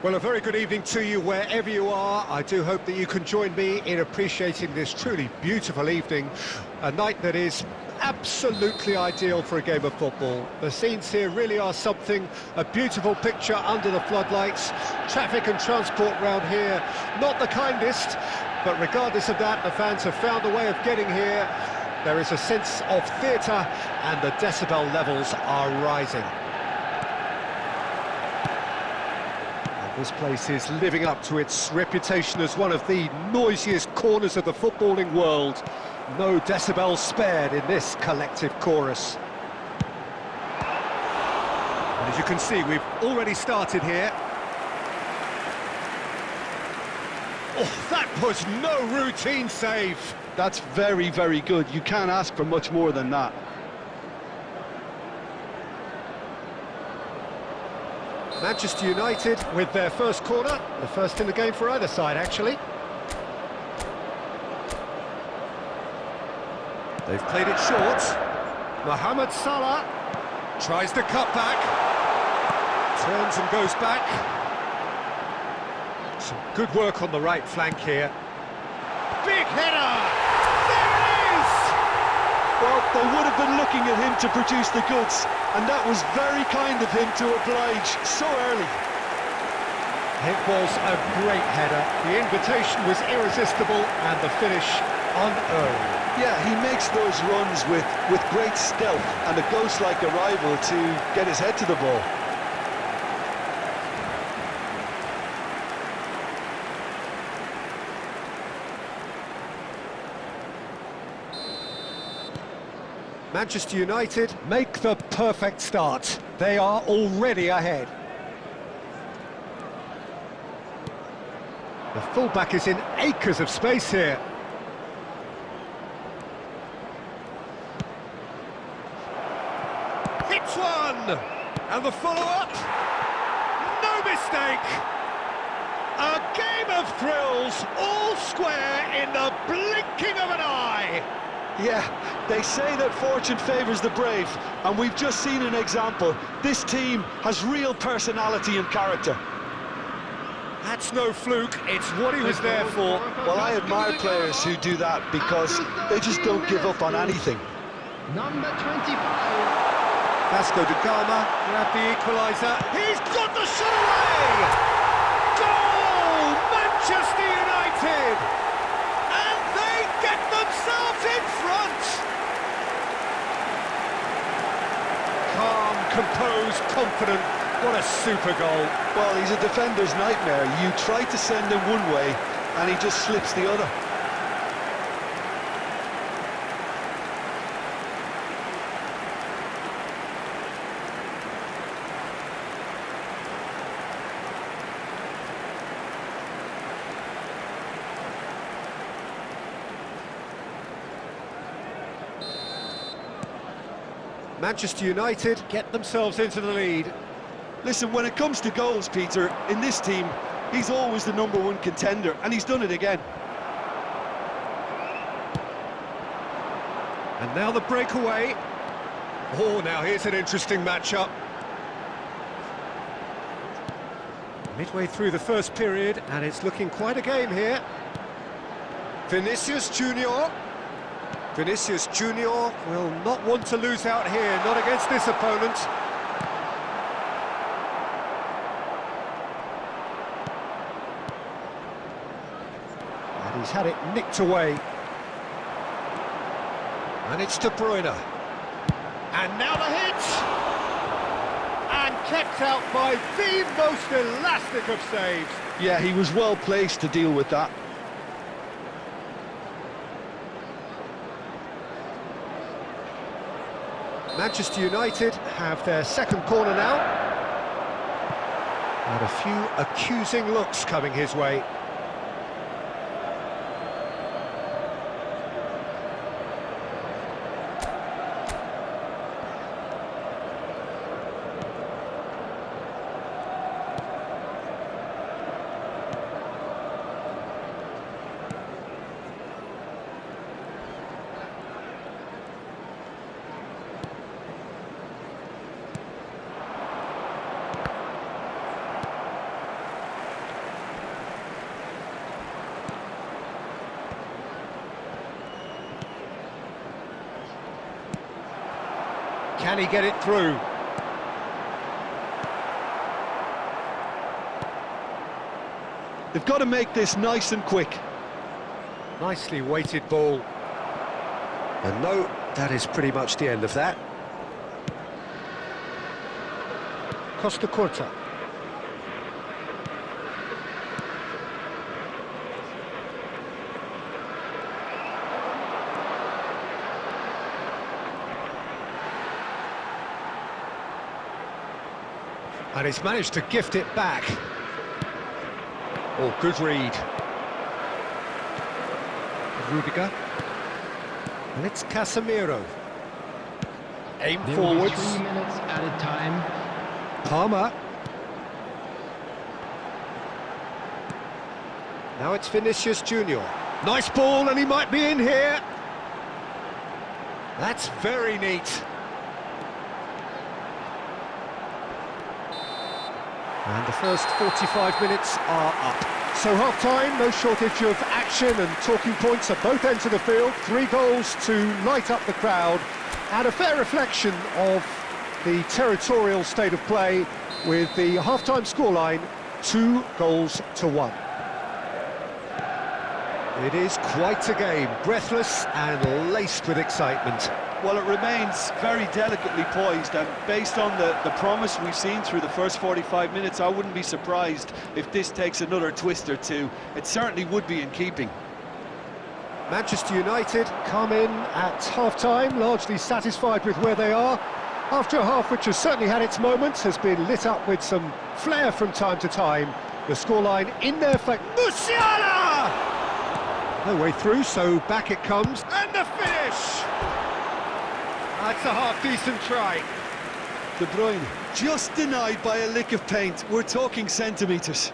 Well, a very good evening to you wherever you are. I do hope that you can join me in appreciating this truly beautiful evening, a night that is absolutely ideal for a game of football. The scenes here really are something, a beautiful picture under the floodlights. Traffic and transport round here, not the kindest, but regardless of that, the fans have found a way of getting here. There is a sense of theatre and the decibel levels are rising. This place is living up to its reputation as one of the noisiest corners of the footballing world. No decibels spared in this collective chorus. And as you can see, we've already started here. Oh, that was no routine save. That's very, very good. You can't ask for much more than that. Manchester United with their first corner, the first in the game for either side, actually. They've played it short. Mohamed Salah tries to cut back, turns and goes back. Some good work on the right flank here. Big header! There it is! Well, they would have been looking at him to produce the goods, and that was very kind of him to oblige so early. It was a great header. The invitation was irresistible and the finish unearned. Yeah, he makes those runs with great stealth and a ghost-like arrival to get his head to the ball. Manchester United make the perfect start. They are already ahead. The fullback is in acres of space here. Hits one! And the follow-up? No mistake! A game of thrills, all square in the blinking of an eye! Yeah, they say that fortune favours the brave, and we've just seen an example. This team has real personality and character. That's no fluke, it's what he was there for. Well, I admire players who do that because they just don't give up on anything. Number 25. Vasco da Gama grabbed the equaliser. He's got the shot away! Goal! Manchester United! And they get themselves in front! Calm, composed, confident. What a super goal. Well, he's a defender's nightmare. You try to send him one way, and he just slips the other. Manchester United get themselves into the lead. Listen, when it comes to goals, Peter, in this team, he's always the #1 contender, and he's done it again. And now the breakaway. Oh, now here's an interesting matchup. Midway through the first period, and it's looking quite a game here. Vinicius Junior. Vinicius Junior will not want to lose out here, not against this opponent. And he's had it nicked away. And it's De Bruyne. And now the hit! And kept out by the most elastic of saves. Yeah, he was well placed to deal with that. Manchester United have their second corner now. And a few accusing looks coming his way. Can he get it through? They've got to make this nice and quick. Nicely weighted ball. And no, that is pretty much the end of that. Costa Curta. And he's managed to gift it back. Oh, good read. Rudiger. And it's Casemiro. Aim There will be forwards. 3 minutes added time. Palmer. Now it's Vinicius Junior. Nice ball, and he might be in here. That's very neat. And the first 45 minutes are up. So half-time, no shortage of action and talking points at both ends of the field. 3 goals to light up the crowd, and a fair reflection of the territorial state of play with the half-time scoreline 2-1. It is quite a game, breathless and laced with excitement. Well, it remains very delicately poised, and based on the promise we've seen through the first 45 minutes, I wouldn't be surprised if this takes another twist or two. It certainly would be in keeping. Manchester United come in at half-time, largely satisfied with where they are. After a half which has certainly had its moments, has been lit up with some flair from time to time. The scoreline in their favour. Musiala! No way through, so back it comes. And the finish! That's a half-decent try. De Bruyne just denied by a lick of paint. We're talking centimetres.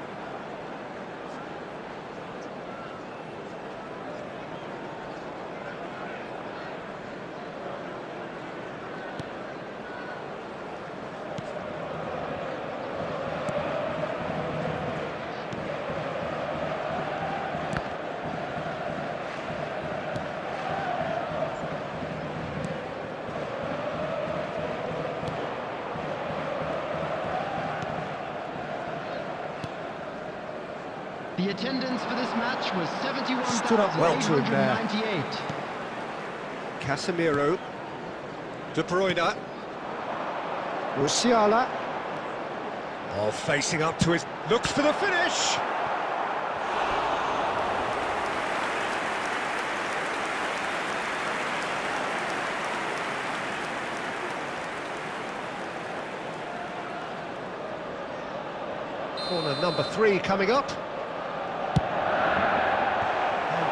The attendance for this match was Stood up well to him there. 71,898. Casemiro. De Bruyne. Musiala. Oh, facing up to his... Looks for the finish! Corner number 3 coming up.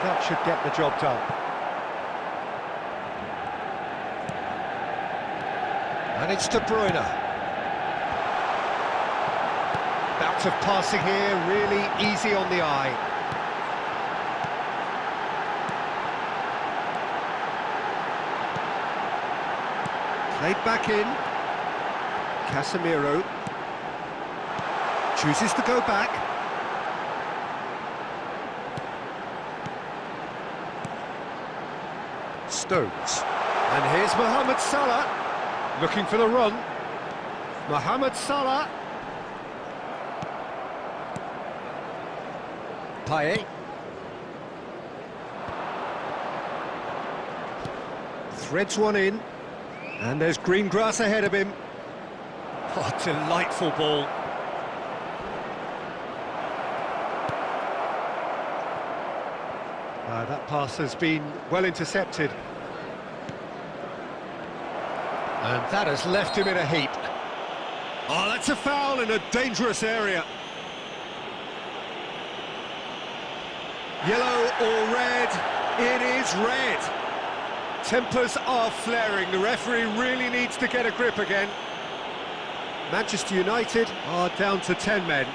That should get the job done. And it's De Bruyne. Bout of passing here, really easy on the eye. Played back in. Casemiro chooses to go back. Stones. And here's Mohamed Salah, looking for the run. Mohamed Salah. Payet. Threads one in. And there's green grass ahead of him. Oh, delightful ball. That pass has been well intercepted. And that has left him in a heap. Oh, that's a foul in a dangerous area. Yellow or red? It is red. Tempers are flaring. The referee really needs to get a grip again. Manchester United are down to 10 men.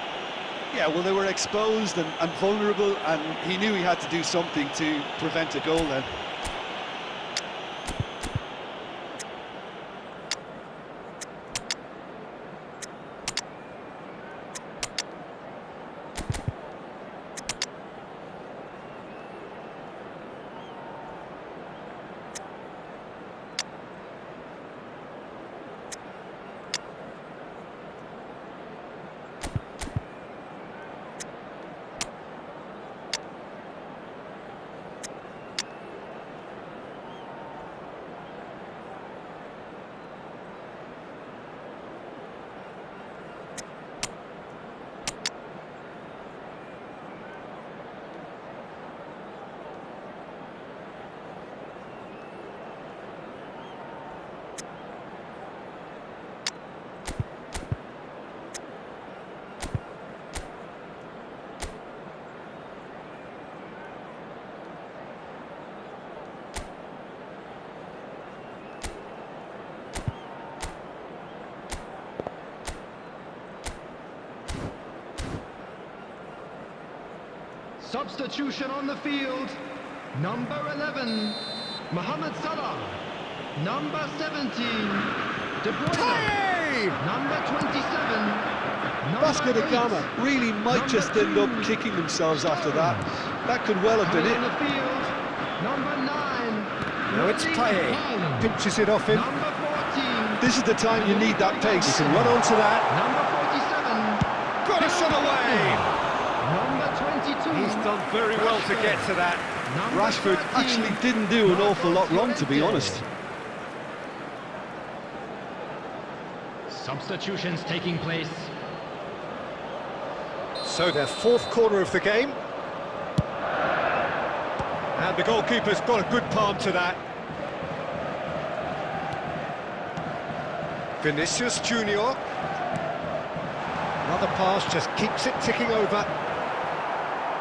Yeah, well, they were exposed and vulnerable, and he knew he had to do something to prevent a goal then. Substitution on the field. Number 11, Mohamed Salah. Number 17, De Bruyne. Hey! Number 27, Efootball really might just end up kicking themselves after that. That could well have been On it. the field, number 9. Now it's Paye. Pinches it off him. Number 14. This is the time you need that pace. He can run onto that. Number 47. Got a shot away! Number 22. He's done very well to get to that. Number Rashford 13. actually didn't do an awful lot wrong, to be honest. Substitutions taking place. So their fourth corner of the game. And the goalkeeper's got a good palm to that. Vinicius Junior. Another pass just keeps it ticking over.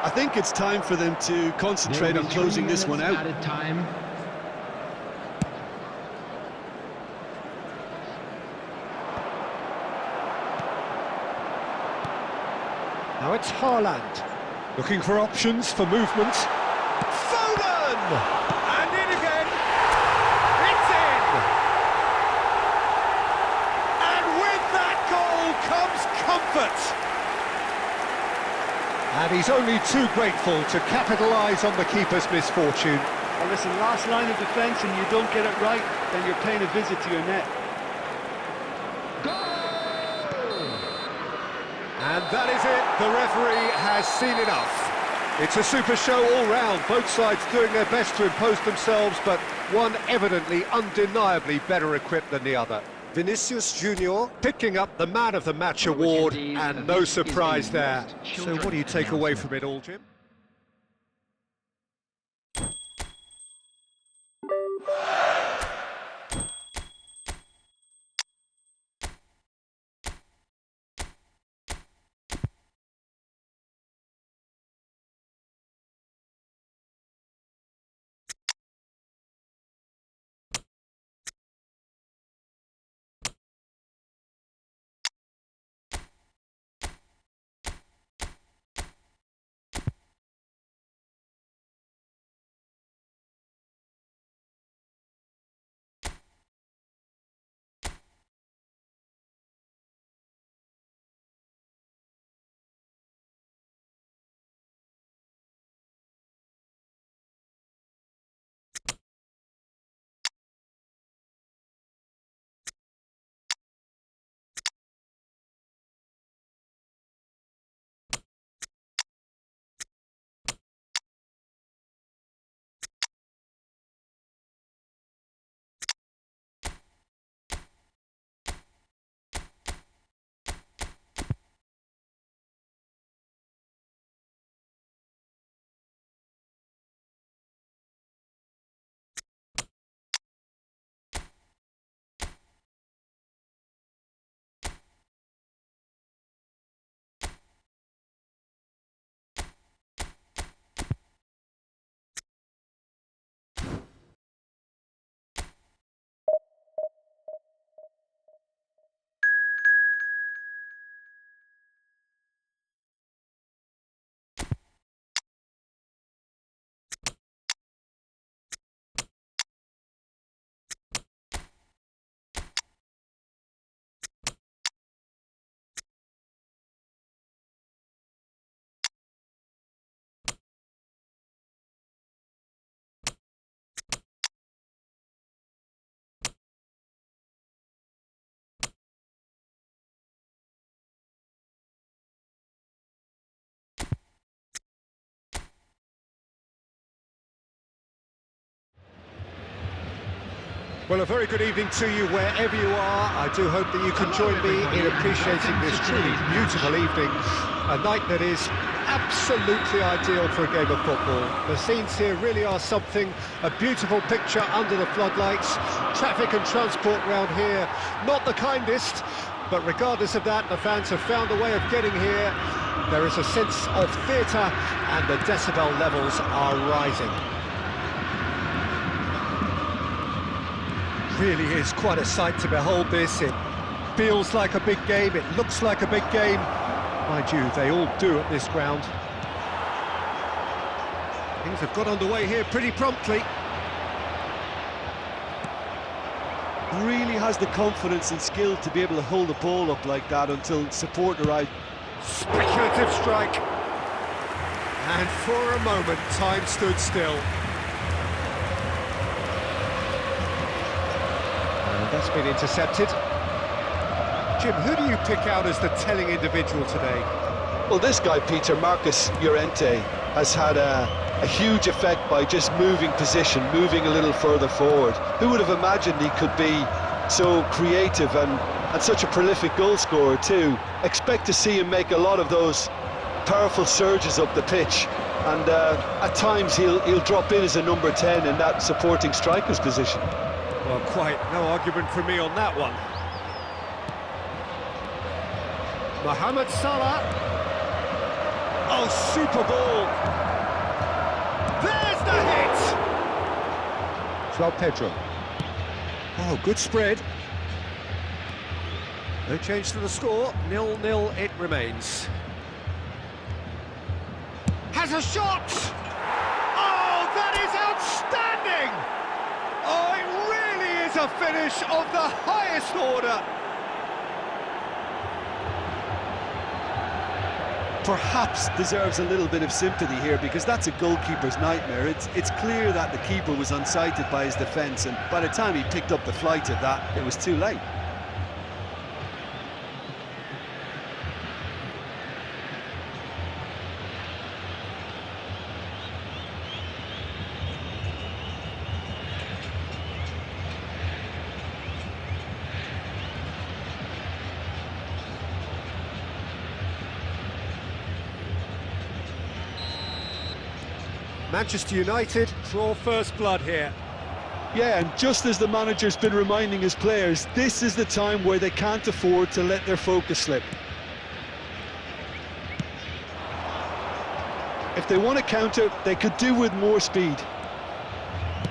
I think it's time for them to concentrate on closing this one out. Added time. Now it's Haaland. Looking for options for movement. Foden! And in again. It's in! And with that goal comes comfort. And he's only too grateful to capitalise on the keeper's misfortune. Well, listen, last line of defence and you don't get it right, then you're paying a visit to your net. And that is it, the referee has seen enough. It's a super show all round, both sides doing their best to impose themselves, but one evidently, undeniably better equipped than the other. Vinicius Junior picking up the Man of the Match award, and no surprise there. So what do you take away from it all, Jim? Well, a very good evening to you wherever you are. I do hope that you can join me in appreciating this truly beautiful evening. A night that is absolutely ideal for a game of football. The scenes here really are something, a beautiful picture under the floodlights. Traffic and transport round here, not the kindest, but regardless of that, the fans have found a way of getting here. There is a sense of theatre and the decibel levels are rising. Really is quite a sight to behold this. It feels like a big game, it looks like a big game. Mind you, they all do at this ground. Things have got underway here pretty promptly. Really has the confidence and skill to be able to hold the ball up like that until support arrives. Speculative strike. And for a moment, time stood still. And that's been intercepted. Jim, who do you pick out as the telling individual today? Well, this guy, Peter, Marcus Llorente, has had a huge effect by just moving position, moving a little further forward. Who would have imagined he could be so creative and such a prolific goal scorer too? Expect to see him make a lot of those powerful surges up the pitch, and at times he'll drop in as a number 10 in that supporting striker's position. Well, quite no argument from me on that one. Mohamed Salah. Oh, super ball. There's the hit! Joao Pedro. Oh, good spread. No change to the score. 0-0 it remains. Has a shot! Oh, that is outstanding! Oh, it really is a finish of the highest order. Perhaps deserves a little bit of sympathy here, because that's a goalkeeper's nightmare. It's clear that the keeper was unsighted by his defence, and by the time he picked up the flight of that, it was too late. Manchester United draw first blood here. Yeah, and just as the manager's been reminding his players, this is the time where they can't afford to let their focus slip. If they want to counter, they could do with more speed.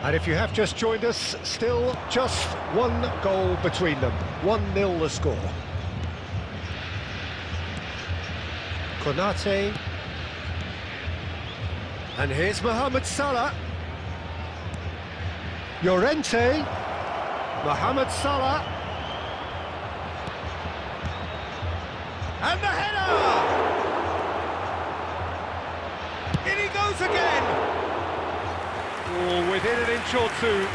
And if you have just joined us, still just one goal between them. 1-0 the score. Konate. And here's Mohamed Salah. Llorente. Mohamed Salah. And the header! In he goes again! Oh, within an inch or two.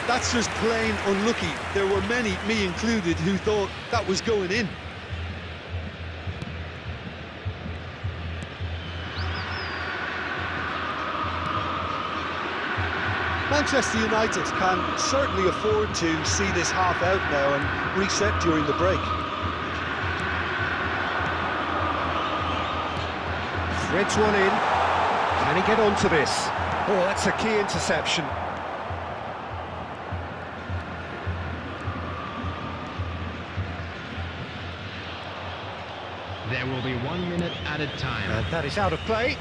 That's just plain unlucky. There were many, me included, who thought that was going in. Manchester United can certainly afford to see this half out now and reset during the break. Threads one in. Can he get onto this? Oh, that's a key interception. There will be 1 minute added time. And that is out of play.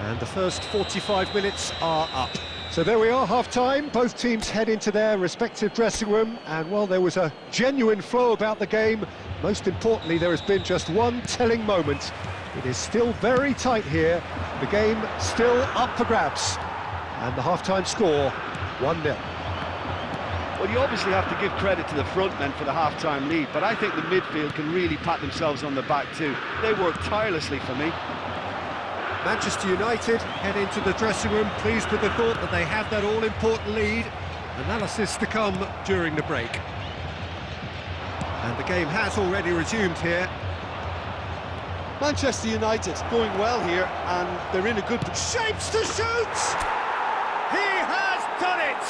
And the first 45 minutes are up. So there we are, half-time. Both teams head into their respective dressing room, and while there was a genuine flow about the game, most importantly, there has been just one telling moment. It is still very tight here. The game still up for grabs. And the half-time score, 1-0. Well, you obviously have to give credit to the front men for the half-time lead, but I think the midfield can really pat themselves on the back too. They work tirelessly for me. Manchester United head into the dressing room pleased with the thought that they have that all-important lead. Analysis to come during the break. And the game has already resumed here. Manchester United going well here, and they're in a good position. Shapes to shoot! He has done it!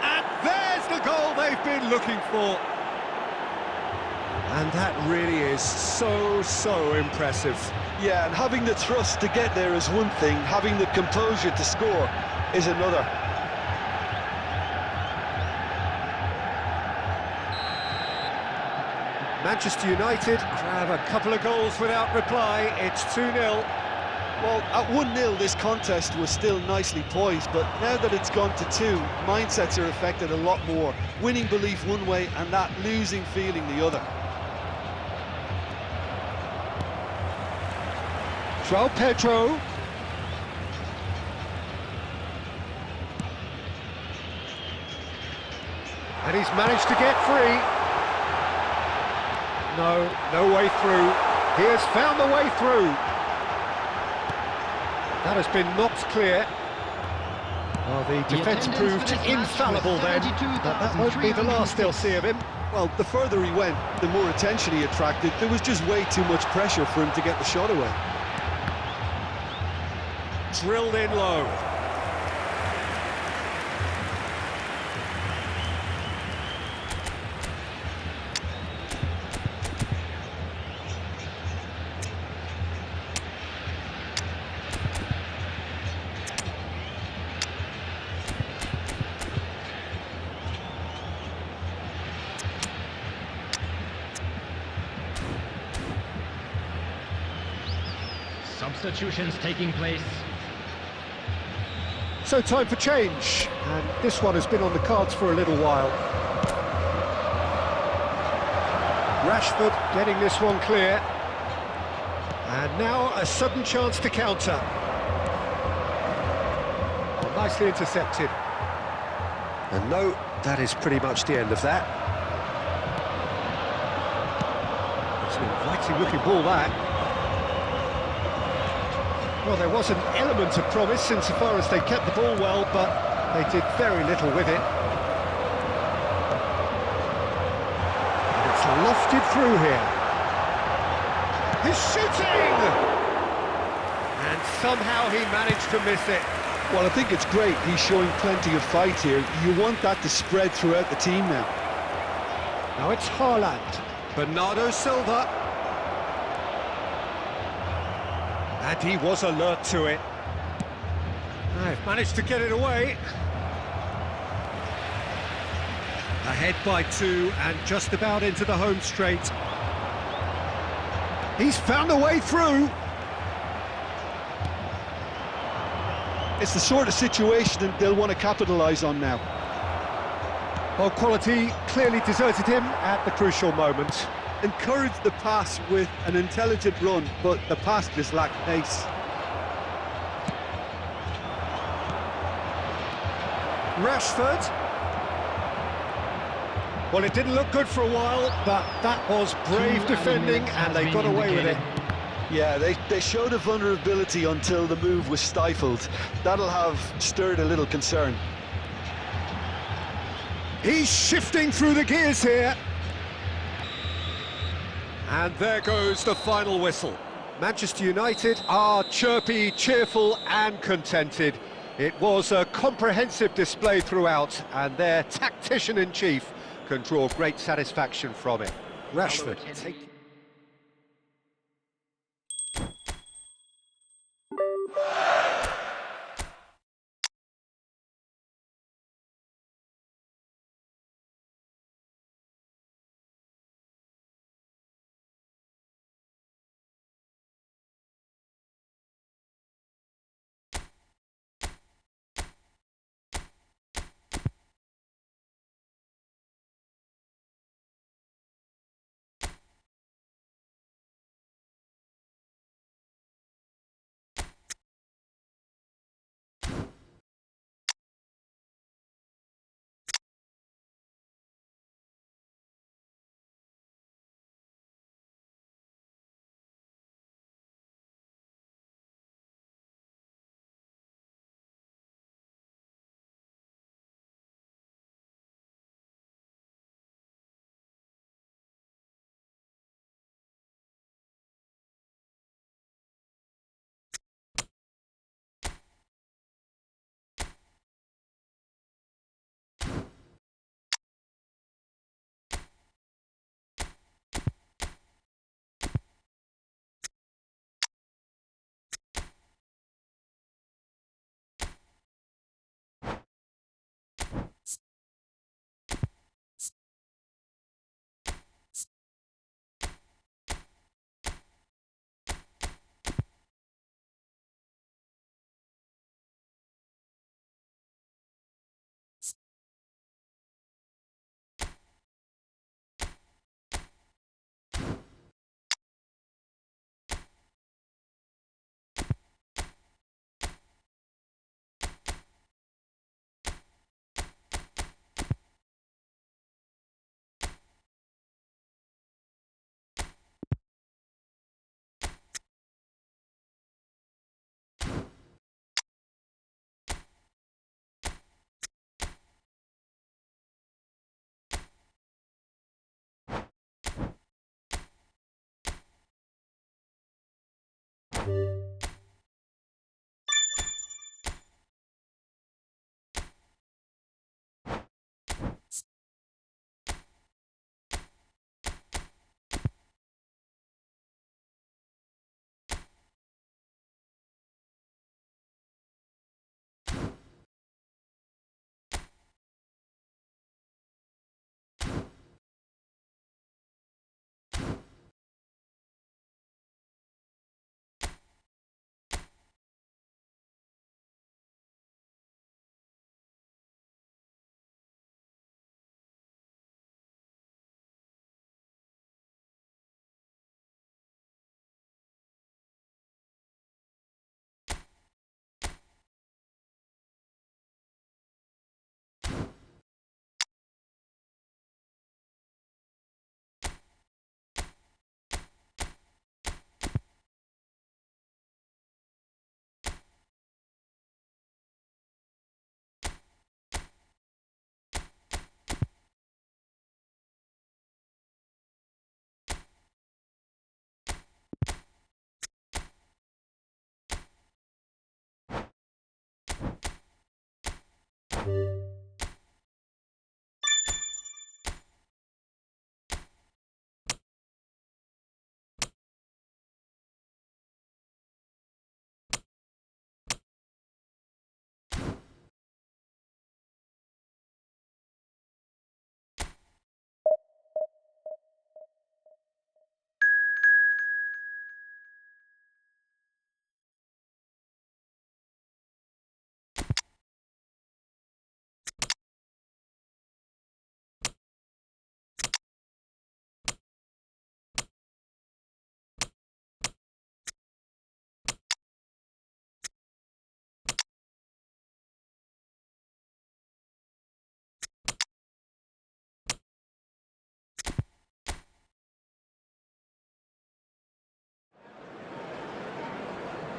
And there's the goal they've been looking for. And that really is so impressive. Yeah, and having the thrust to get there is one thing, having the composure to score is another. Manchester United grab a couple of goals without reply. It's 2-0. Well, at 1-0, this contest was still nicely poised, but now that it's gone to 2, mindsets are affected a lot more. Winning belief one way and that losing feeling the other. João Pedro. And he's managed to get free. No way through. He has found the way through. That has been knocked clear. Well, the defence proved infallible then, but that won't be the last they'll see of him. Well, the further he went, the more attention he attracted. There was just way too much pressure for him to get the shot away. Drilled in low. Substitutions taking place. So time for change, and this one has been on the cards for a little while. Rashford getting this one clear. And now a sudden chance to counter. Well, nicely intercepted. And no, that is pretty much the end of that. It's an inviting looking ball, that. Well, there was an element of promise insofar as they kept the ball well, but they did very little with it. And it's lofted through here. He's shooting! And somehow he managed to miss it. Well, I think it's great. He's showing plenty of fight here. You want that to spread throughout the team now. Now it's Haaland. Bernardo Silva. And he was alert to it. They've managed to get it away. Ahead by 2 and just about into the home straight. He's found a way through. It's the sort of situation that they'll want to capitalise on now. Well, quality clearly deserted him at the crucial moment. Encouraged the pass with an intelligent run, but the pass just lacked pace. Rashford. Well, it didn't look good for a while, but that was brave defending and they got away with it. Yeah, they showed a vulnerability until the move was stifled. That'll have stirred a little concern. He's shifting through the gears here. And there goes the final whistle. Manchester United are chirpy, cheerful and contented. It was a comprehensive display throughout, and their tactician-in-chief can draw great satisfaction from it. Rashford.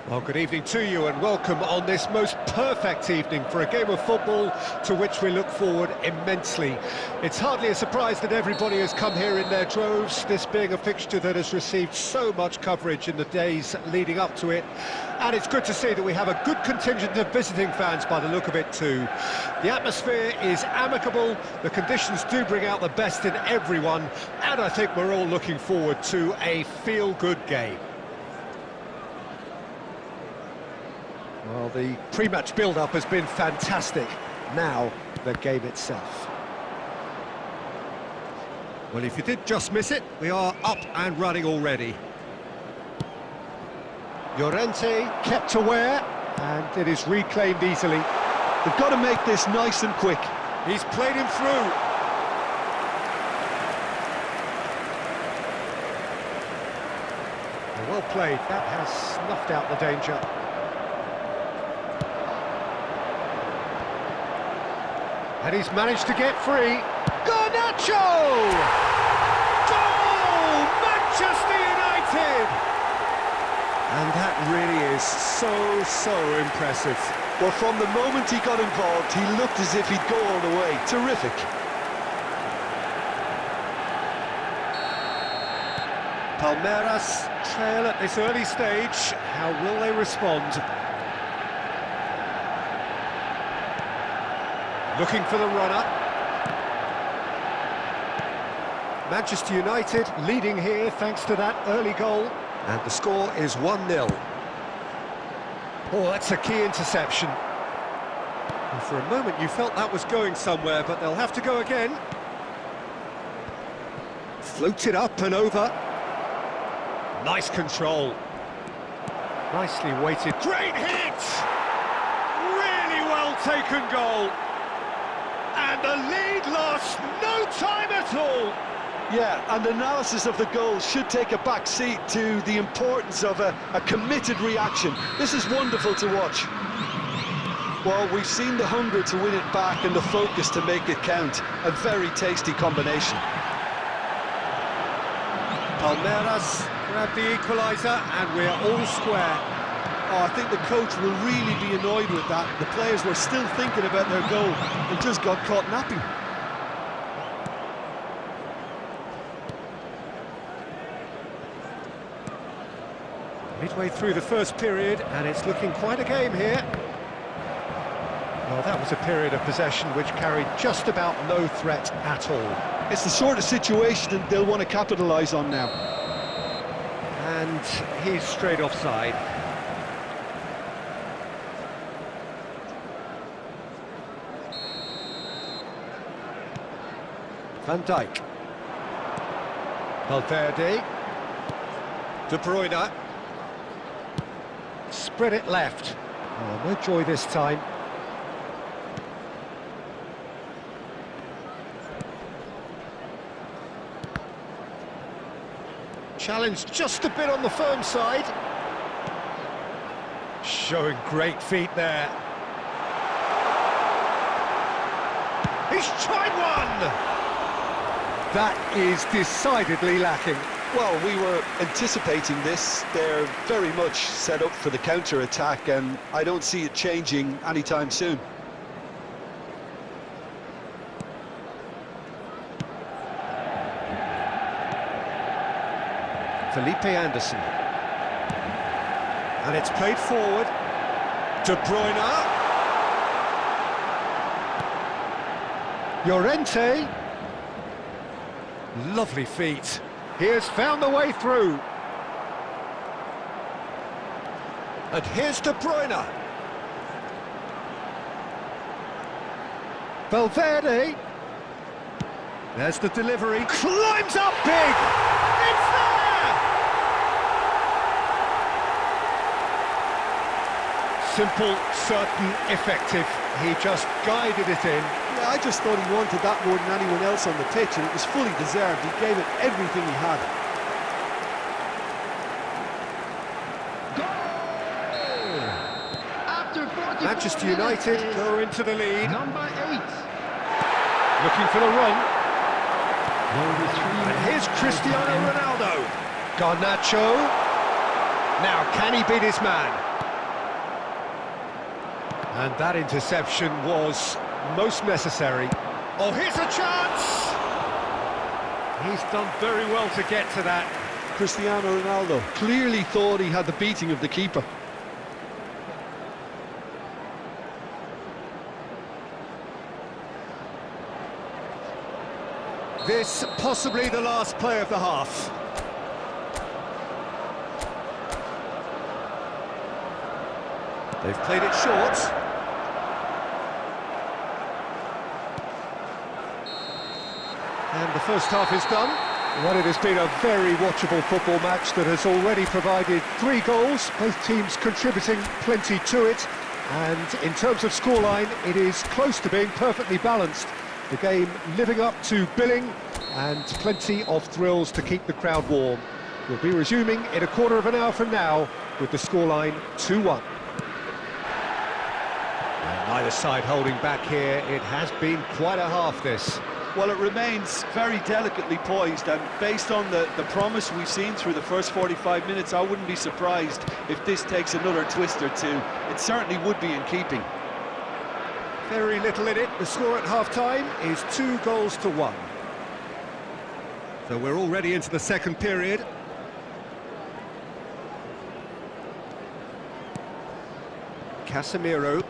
Well, good evening to you and welcome on this most perfect evening for a game of football to which we look forward immensely. It's hardly a surprise that everybody has come here in their droves, this being a fixture that has received so much coverage in the days leading up to it. And it's good to see that we have a good contingent of visiting fans by the look of it too. The atmosphere is amicable, the conditions do bring out the best in everyone, and I think we're all looking forward to a feel-good game. Well, the pre-match build-up has been fantastic. Now, the game itself. Well, if you did just miss it, we are up and running already. Llorente kept aware, and it is reclaimed easily. They've got to make this nice and quick. He's played him through. Well played, that has snuffed out the danger. And he's managed to get free. Garnacho! Goal! Manchester United! And that really is so impressive. Well, from the moment he got involved, he looked as if he'd go all the way. Terrific. Palmeiras trail at this early stage. How will they respond? Looking for the runner. Manchester United leading here thanks to that early goal. And the score is 1-0. Oh, that's a key interception. And for a moment you felt that was going somewhere, but they'll have to go again. Floated up and over. Nice control. Nicely weighted. Great hit! Really well taken goal. And the lead lost no time at all. Yeah, and analysis of the goal should take a back seat to the importance of a committed reaction. This is wonderful to watch. Well, we've seen the hunger to win it back and the focus to make it count. A very tasty combination. Palmeiras grab the equaliser and we're all square. Oh, I think the coach will really be annoyed with that. The players were still thinking about their goal and just got caught napping. Midway through the first period, and it's looking quite a game here. Well, that was a period of possession which carried just about no threat at all. It's the sort of situation they'll want to capitalise on now. And he's straight offside. Van Dijk. Valverde. De Bruyne. Spread it left. Oh, no joy this time. Challenge just a bit on the firm side. Showing great feet there. He's tried one! That is decidedly lacking. Well, we were anticipating this. They're very much set up for the counter-attack, and I don't see it changing anytime soon. Felipe Anderson. And it's played forward. De Bruyne. Llorente. Lovely feet. He has found the way through. And here's De Bruyne. Valverde. There's the delivery. Climbs up big. It's there! Simple, certain, effective. He just guided it in. Yeah, I just thought he wanted that more than anyone else on the pitch, and it was fully deserved. He gave it everything he had. After 44 Manchester United minutes, go into the lead. number 8. Looking for the run. Number 3. And here's Cristiano Ronaldo. Garnacho. Now, can he beat his man? And that interception was most necessary. Oh, here's a chance! He's done very well to get to that. Cristiano Ronaldo clearly thought he had the beating of the keeper. This possibly the last play of the half. They've played it short. And the first half is done. Well, it has been a very watchable football match that has already provided 3 goals, both teams contributing plenty to it. And in terms of scoreline, it is close to being perfectly balanced. The game living up to billing and plenty of thrills to keep the crowd warm. We'll be resuming in a quarter of an hour from now with the scoreline 2-1. Neither side holding back here. It has been quite a half, this. Well, it remains very delicately poised, and based on the promise we've seen through the first 45 minutes, I wouldn't be surprised if this takes another twist or two. It certainly would be in keeping. Very little in it. The score at half-time is 2-1. So we're already into the second period. Casemiro.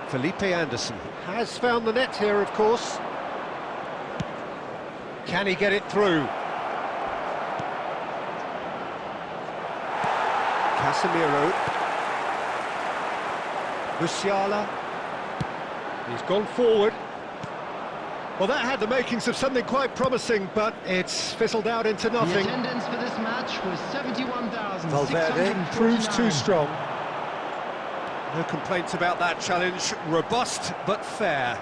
Felipe Anderson has found the net here, of course. Can he get it through? Casemiro. Musiala. He's gone forward. Well, that had the makings of something quite promising, but it's fizzled out into nothing. The attendance for this match was 71,649. Valverde proves too strong. No complaints about that challenge. Robust, but fair.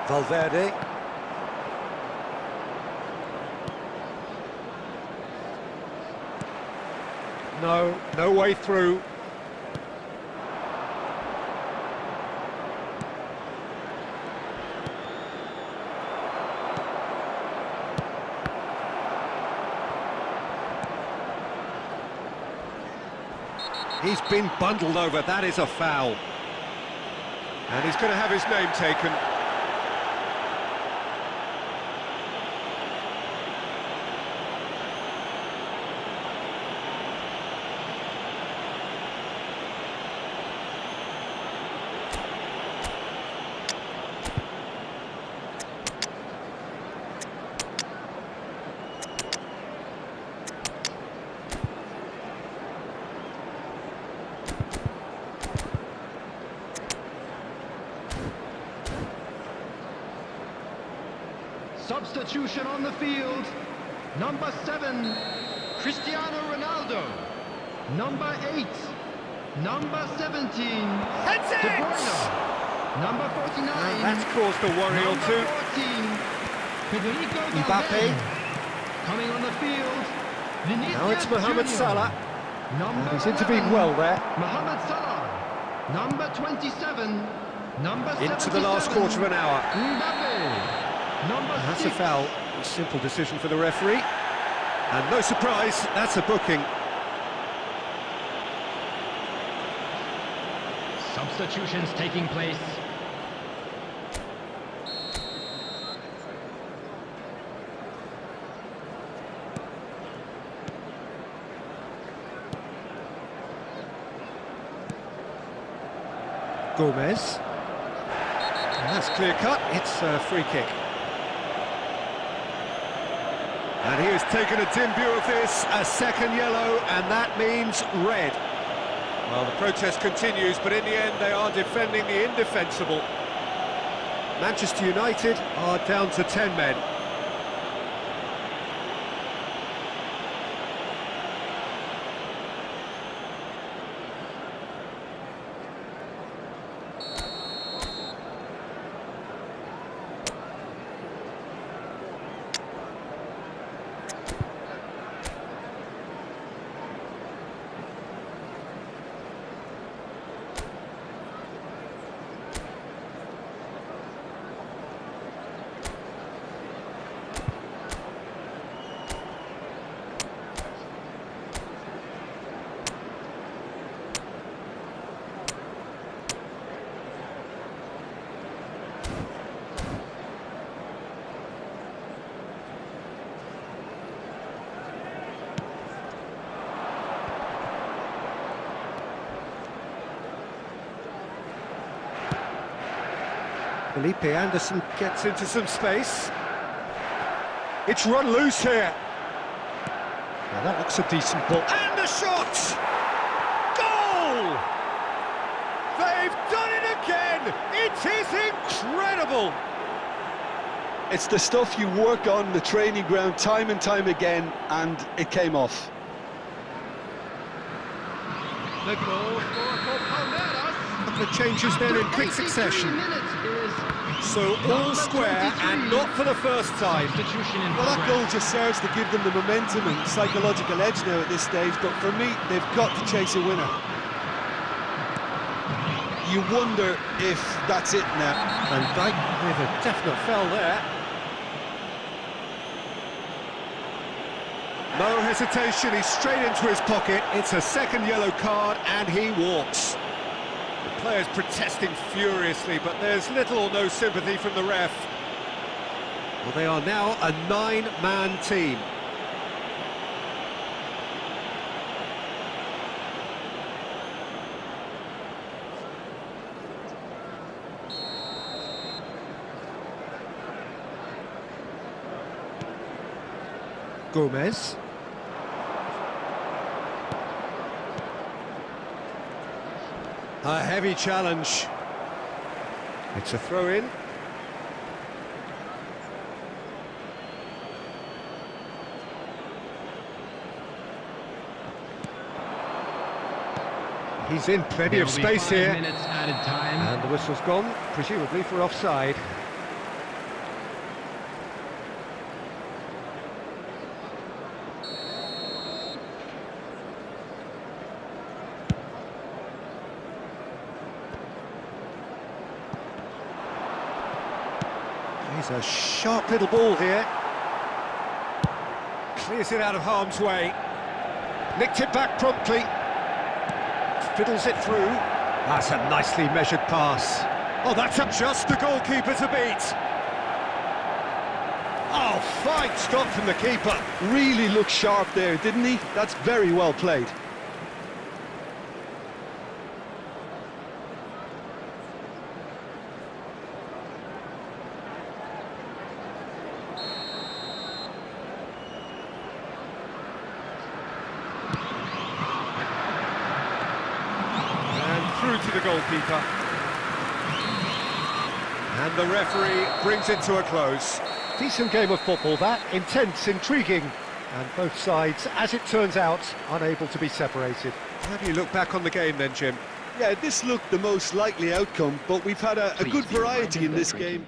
Valverde. No way through. He's been bundled over. That is a foul. And he's going to have his name taken. Substitution on the field. Number 7, Cristiano Ronaldo. Number 8, number 17, That's De it! Bruyne. Number 49, Well, that's caused a worry or number two. 14, Federico Mbappe. Valverde. Coming on the field, Vinicius Now it's Mohamed Junior. Salah. Number He's intervened 11, well there. Mohamed Salah. Number 27, number 77, Into the last quarter of an hour. Mbappe. Number That's 6, a foul. A simple decision for the referee. And no surprise, that's a booking. Substitutions taking place. Gomez. And that's clear cut. It's a free kick. And he has taken a dim view of this, a second yellow, and that means red. Well, the protest continues, but in the end they are defending the indefensible. Manchester United are down to 10 men. Felipe Anderson gets into some space. It's run loose here. Now that looks a decent ball. And a shot! Goal! They've done it again! It is incredible! It's the stuff you work on the training ground time and time again, and it came off. The goal scorer for Palmeiras. The changes then in quick succession. So all square and not for the first time. Substitution in Well, that progress. goal just serves to give them the momentum and psychological edge now at this stage, but for me, they've got to chase a winner. You wonder if that's it now. And Dyke with a definite foul there. No hesitation, he's straight into his pocket. It's a second yellow card and he walks. The players protesting furiously, but there's little or no sympathy from the ref. Well, they are now a 9-man team. Gomez. A heavy challenge. It's a throw-in. He's in plenty of There'll be space 5 here. minutes added time. And the whistle's gone, presumably for offside. He's a sharp little ball here. Clears it out of harm's way. Nicked it back promptly. Fiddles it through. That's a nicely measured pass. Oh, that's just the goalkeeper to beat. Oh, fine stop from the keeper. Really looked sharp there, didn't he? That's very well played. Through to the goalkeeper. And the referee brings it to a close. Decent game of football, that. Intense, intriguing. And both sides, as it turns out, unable to be separated. How do you look back on the game then, Jim? Yeah, this looked the most likely outcome, but we've had a good variety in this game.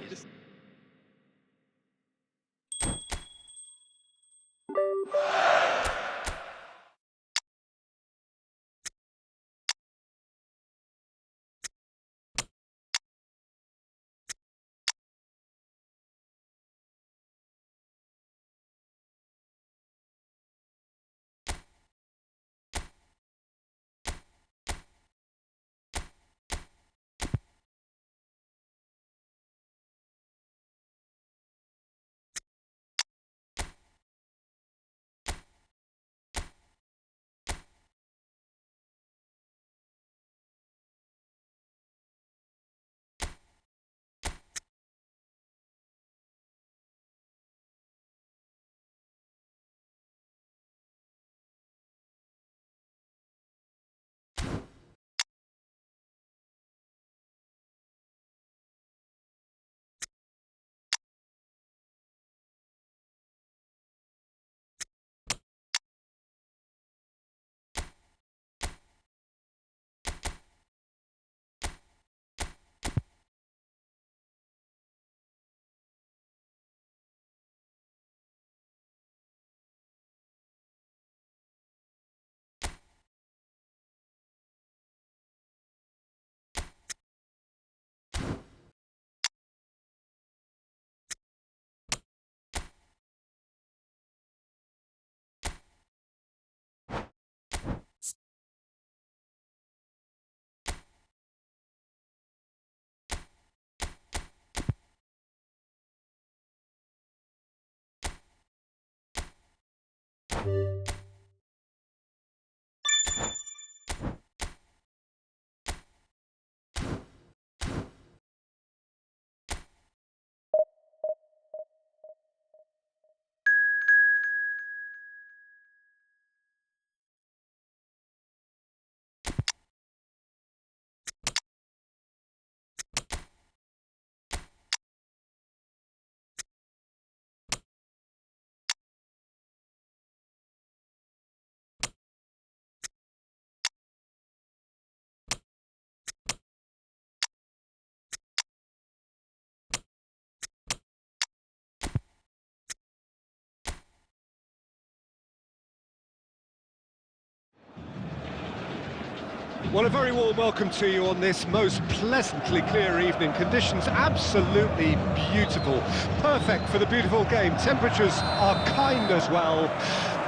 Well, a very warm welcome to you on this most pleasantly clear evening. Conditions absolutely beautiful. Perfect for the beautiful game. Temperatures are kind as well.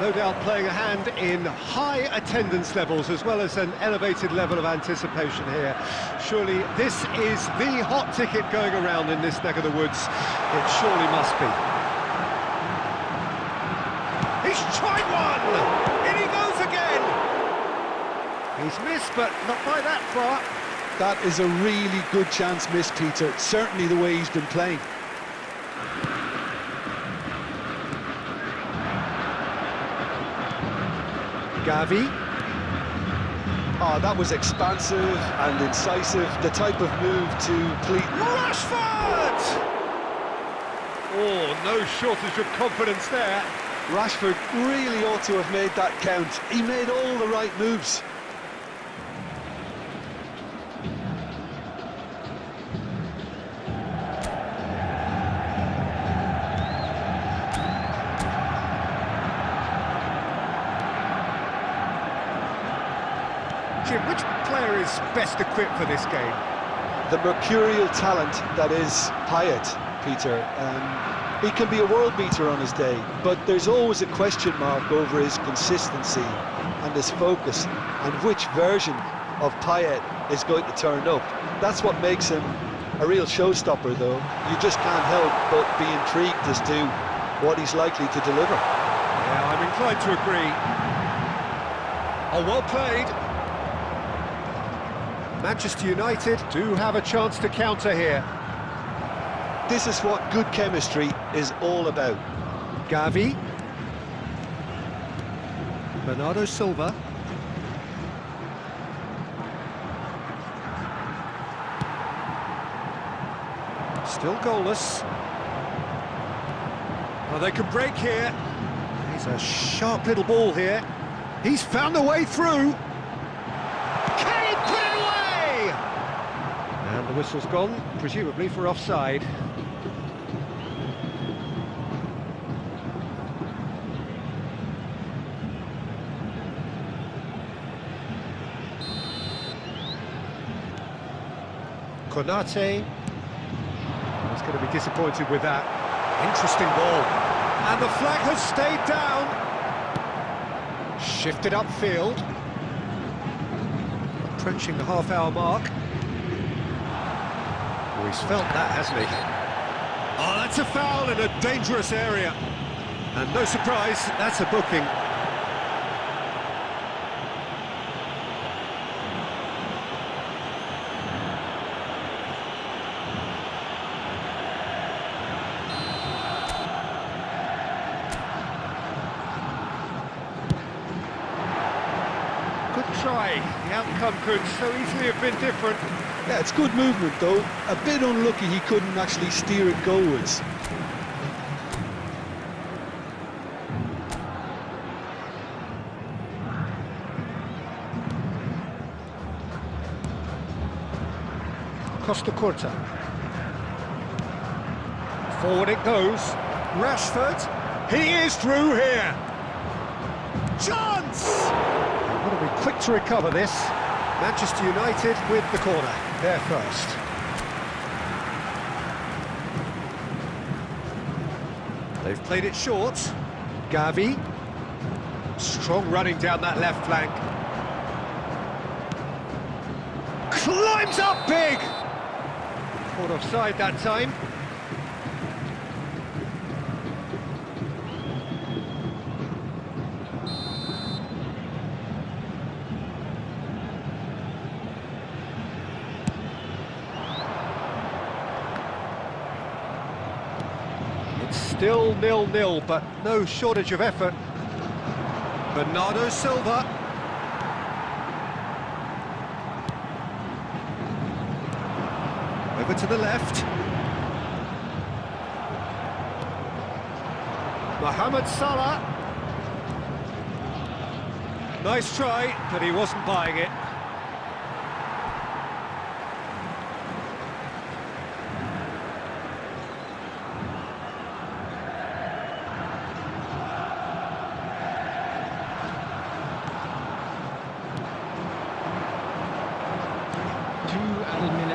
No doubt playing a hand in high attendance levels as well as an elevated level of anticipation here. Surely this is the hot ticket going around in this neck of the woods. It surely must be. He's tried one! In he goes again! He's missed, but not by that far. That is a really good chance missed, Peter. Certainly the way he's been playing. Gavi. Oh, that was expansive and incisive. The type of move to plead. Rashford! Oh, no shortage of confidence there. Rashford really ought to have made that count. He made all the right moves. Jim, which player is best equipped for this game? The mercurial talent that is Payet, Peter. He can be a world beater on his day, but there's always a question mark over his consistency and his focus, and which version of Payet is going to turn up. That's what makes him A real showstopper, though. You just can't help but be intrigued as to what he's likely to deliver. Yeah, I'm inclined to agree. Oh, well played. Manchester United do have a chance to counter here. This is what good chemistry is all about. Gavi. Bernardo Silva. Still goalless. Oh, they can break here. He's a sharp little ball here. He's found a way through. Can he put it away? And the whistle's gone, presumably for offside. Konate. He's going to be disappointed with that. Interesting ball. And the flag has stayed down. Shifted upfield. Approaching the half-hour mark. Oh, he's felt that, hasn't he? Oh, that's a foul in a dangerous area. And no surprise, that's a booking. Good try. The outcome could so easily have been different. Yeah, it's good movement, though. A bit unlucky he couldn't actually steer it goalwards. Costa Curta. Forward it goes. Rashford. He is through here. Chance! Got to be quick to recover this. Manchester United with the corner. They're first. They've played it short. Gavi. Strong running down that left flank. Climbs up big! Caught offside that time. It's still 0-0, but no shortage of effort. Bernardo Silva. Over to the left. Mohamed Salah. Nice try, but he wasn't buying it.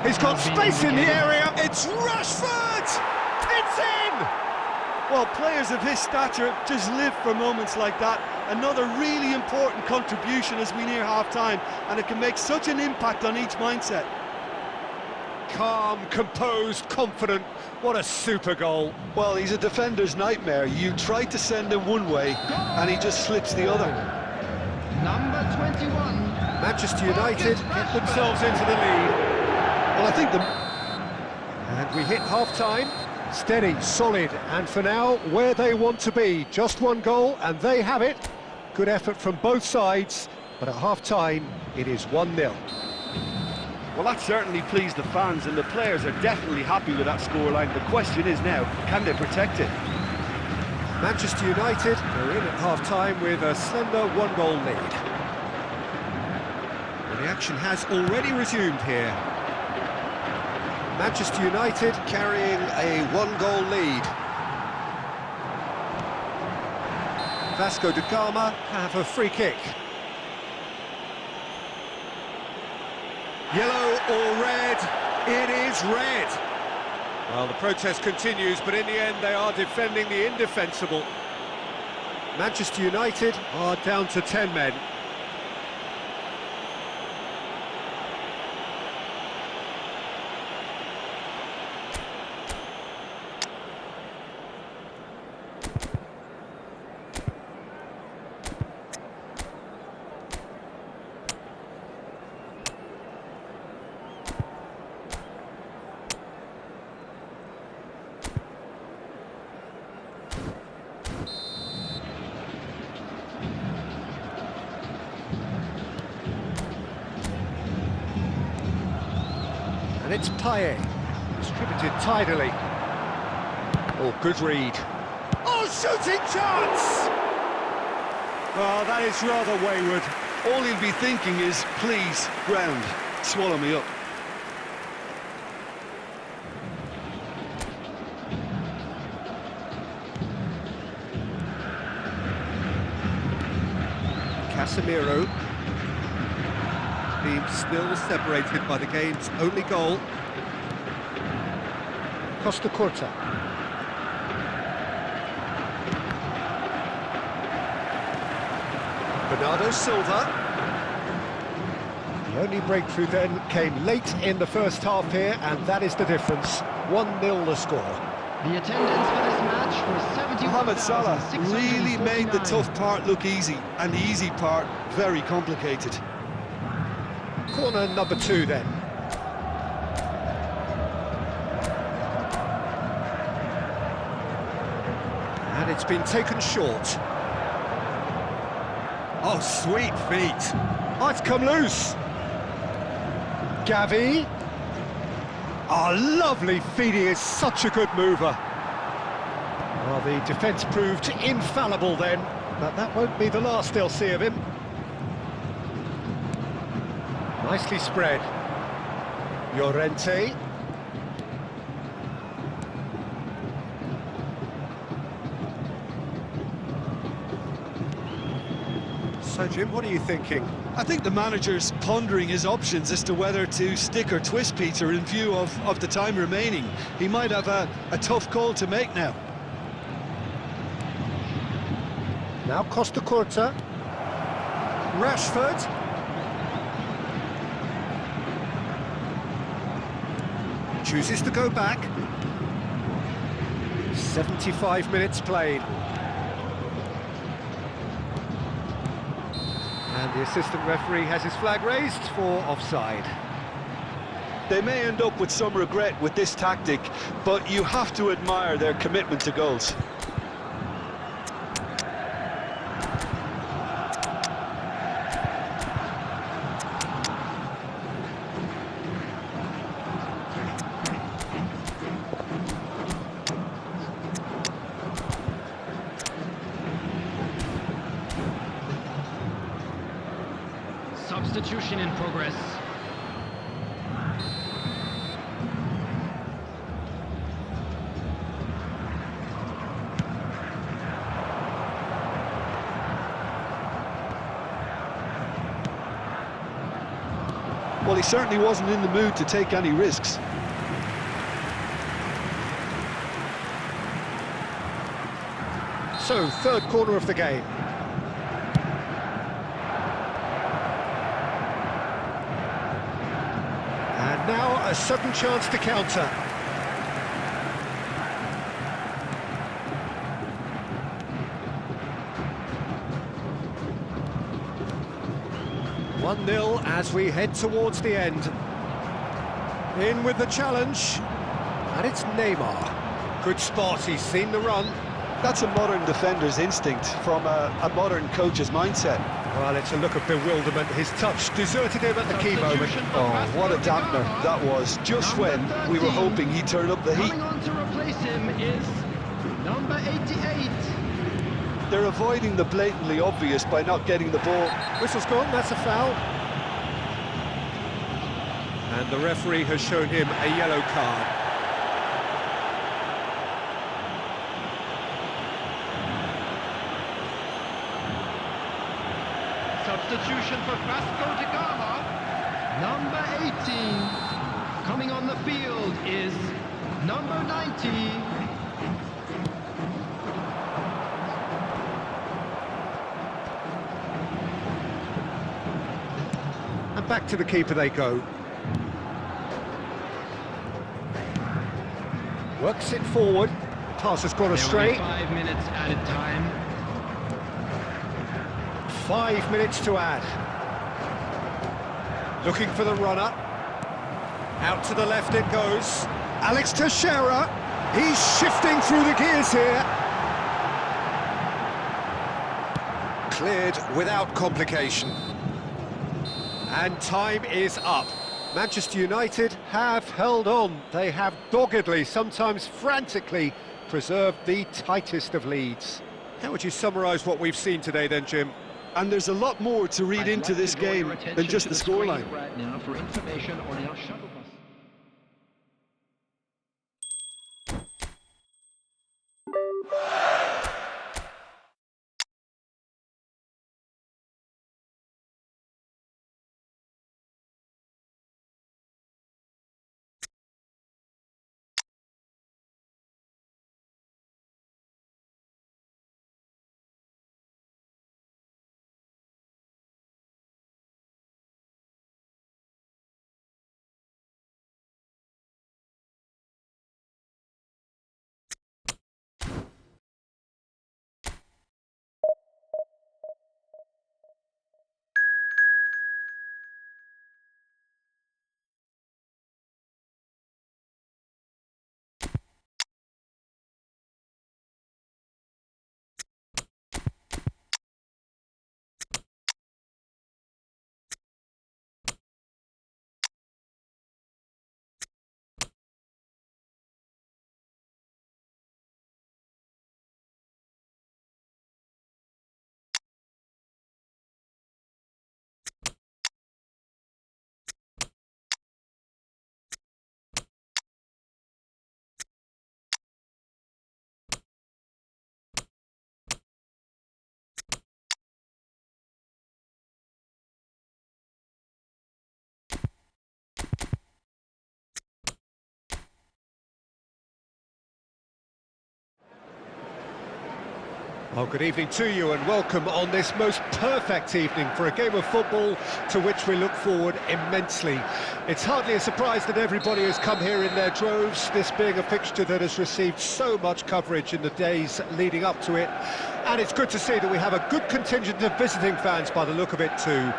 He's got space in the area. It's Rashford! It's in! Well, players of his stature just live for moments like that. Another really important contribution as we near half-time, and it can make such an impact on each mindset. Calm, composed, confident. What a super goal. Well, he's a defender's nightmare. You try to send him one way, and he just slips the other. Number 21. Manchester United get themselves into the lead. Well, I think And we hit half-time. Steady, solid, and for now, where they want to be. Just one goal, and they have it. Good effort from both sides, but at half-time, it is 1-0. Well, that certainly pleased the fans, and the players are definitely happy with that scoreline. The question is now, can they protect it? Manchester United are in at half-time with a slender one-goal lead. Well, the action has already resumed here. Manchester United carrying a one-goal lead. Vasco da Gama have a free kick. Yellow or red? It is red. Well, the protest continues, but in the end they are defending the indefensible. Manchester United are down to 10 men. it's Payet. Distributed tidily. Oh, good read. Oh, shooting chance! Oh, that is rather wayward. All he'll be thinking is, please, ground, swallow me up. Casemiro. Team still separated by the game's only goal. Costa Curta. Bernardo Silva. The only breakthrough then came late in the first half here, and that is the difference. 1-0 the score. The attendance for this match was 71,649. Mohamed Salah really made the tough part look easy, and the easy part very complicated. Corner number 2 then. And it's been taken short. Oh, sweet feet. Oh, it's come loose. Gavi. Oh, lovely feet. He is such a good mover. Well, the defence proved infallible then, but that won't be the last they'll see of him. Nicely spread. Llorente. So, Jim, what are you thinking? I think the manager's pondering his options as to whether to stick or twist Peter in view of the time remaining. He might have a tough call to make now. Now Costa Curta. Rashford. Chooses to go back. 75 minutes played. And the assistant referee has his flag raised for offside. They may end up with some regret with this tactic, but you have to admire their commitment to goals. Substitution in progress. Well, he certainly wasn't in the mood to take any risks. So, third corner of the game. And now a sudden chance to counter. One 0 as we head towards the end. In with the challenge, and it's Neymar. Good spot, he's seen the run. That's a modern defender's instinct from a modern coach's mindset. Well, it's a look of bewilderment. His touch deserted him at the key moment. Oh, what a dampener that was, just when we were hoping he'd turn up the heat. Coming on to replace him is number 88. They're avoiding the blatantly obvious by not getting the ball. Whistle's gone, that's a foul. And the referee has shown him a yellow card. Substitution for Vasco da Gama. Number 18. Coming on the field is number 90. And back to the keeper they go. Works it forward. Pass has gone astray. 5 minutes added time. 5 minutes to add. Looking for the runner. Out to the left it goes. Alex Teixeira. He's shifting through the gears here. Cleared without complication. And time is up. Manchester United have held on. They have doggedly, sometimes frantically, preserved the tightest of leads. How would you summarise what we've seen today then, Jim? And there's a lot more to read into this game than just the scoreline. Right now for information on our shuttle bus. Well, good evening to you and welcome on this most perfect evening for a game of football to which we look forward immensely. It's hardly a surprise that everybody has come here in their droves, this being a fixture that has received so much coverage in the days leading up to it. And it's good to see that we have a good contingent of visiting fans by the look of it too.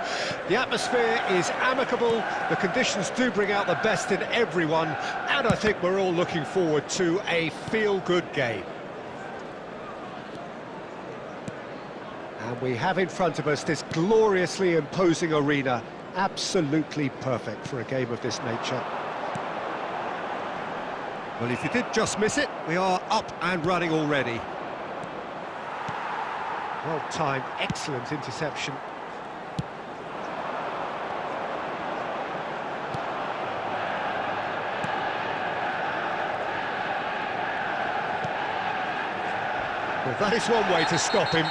The atmosphere is amicable, the conditions do bring out the best in everyone, and I think we're all looking forward to a feel-good game. And we have in front of us this gloriously imposing arena, absolutely perfect for a game of this nature. Well, if you did just miss it, we are up and running already. Well-timed, excellent interception. Well, that is one way to stop him.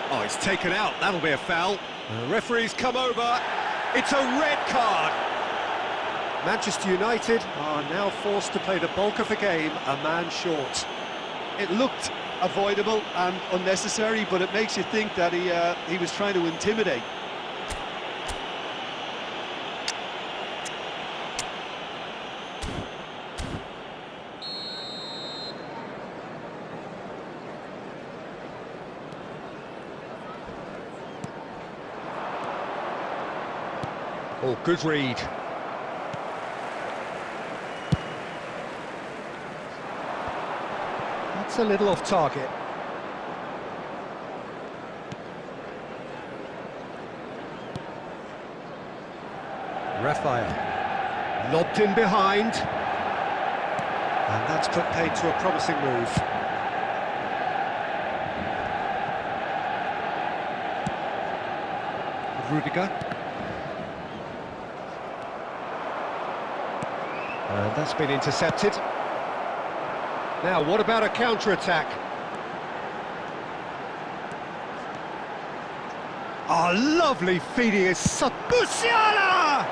Oh, it's taken out, that'll be a foul. The referee's come over, it's a red card. Manchester United are now forced to play the bulk of the game a man short. It looked avoidable and unnecessary, but it makes you think that he was trying to intimidate. Oh, good read. That's a little off target. Raphael. Lobbed in behind. And that's put paid to a promising move. Rudiger. And that's been intercepted. Now, what about a counter-attack? Oh, lovely feeding is Musiala!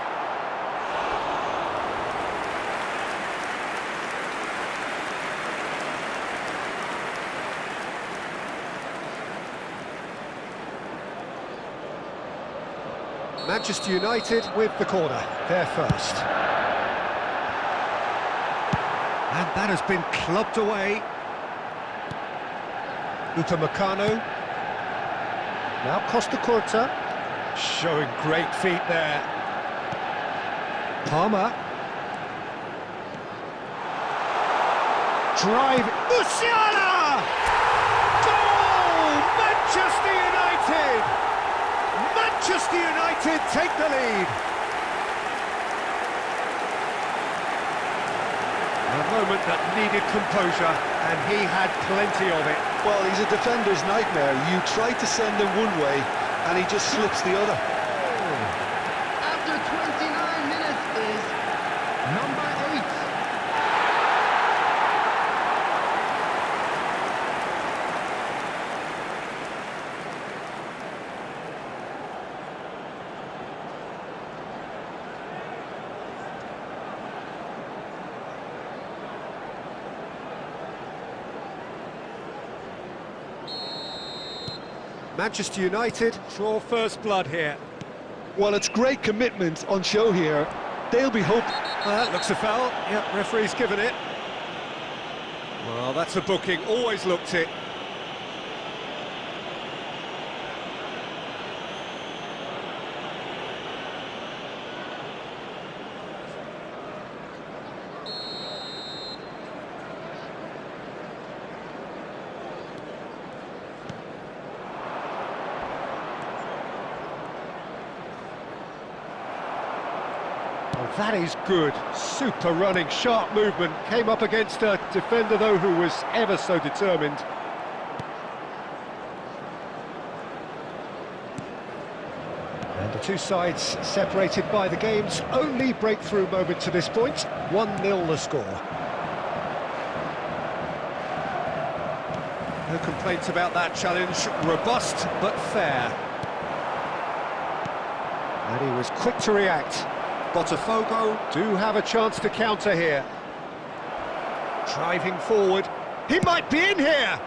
Manchester United with the corner, they're first. And that has been clubbed away. Upamecano. Now Costa Curta. Showing great feet there. Palmer. Drive. Musiala! Goal! Manchester United! Manchester United take the lead. moment that needed composure, and he had plenty of it. Well, he's a defender's nightmare. You try to send him one way, and he just slips the other. After 29 minutes is number 8. Manchester United draw first blood here. Well, it's great commitment on show here. They'll be hoping. Well, that looks a foul. Yep, referee's given it. Well, that's a booking. Always looked it. Oh, that is good. Super running, sharp movement. Came up against a defender, though, who was ever so determined. And the two sides separated by the game's only breakthrough moment to this point. 1-0 the score. No complaints about that challenge. Robust, but fair. And he was quick to react. Botafogo do have a chance to counter here. Driving forward. He might be in here!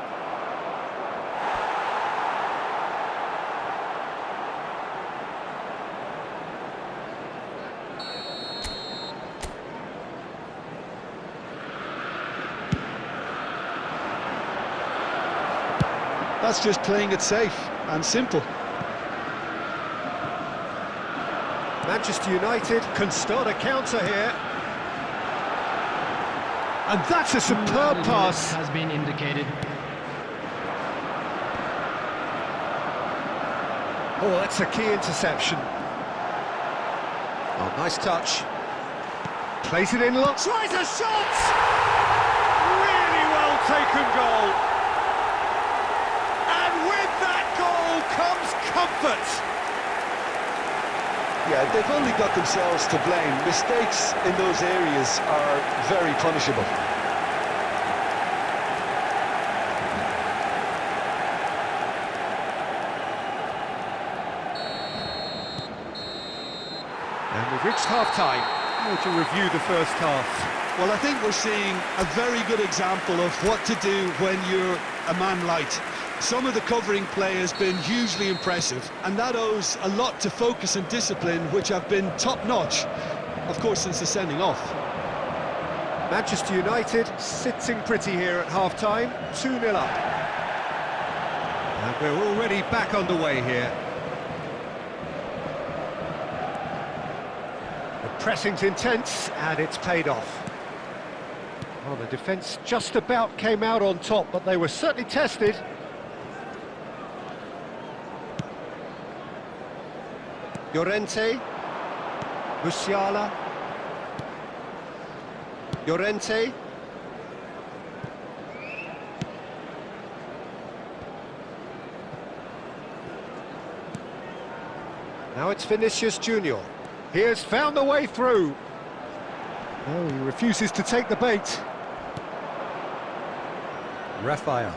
That's just playing it safe and simple. Manchester United can start a counter here. And that's a superb pass. Has been indicated. Oh, that's a key interception. Oh, nice touch. Plays it in, tries a shot! Really well taken goal. And with that goal comes comfort. Yeah, they've only got themselves to blame. Mistakes in those areas are very punishable. And we've reached half-time. How would you review the first half? Well, I think we're seeing a very good example of what to do when you're a man light. Some of the covering play has been hugely impressive, and that owes a lot to focus and discipline, which have been top-notch, of course, since the sending off. Manchester United sitting pretty here at half-time, 2-0 up. And we're already back underway here. The pressing's intense, and it's paid off. Well, the defence just about came out on top, but they were certainly tested. Llorente, Musiala, Llorente, now it's Vinicius Junior. He has found the way through. Oh, he refuses to take the bait. Rafael.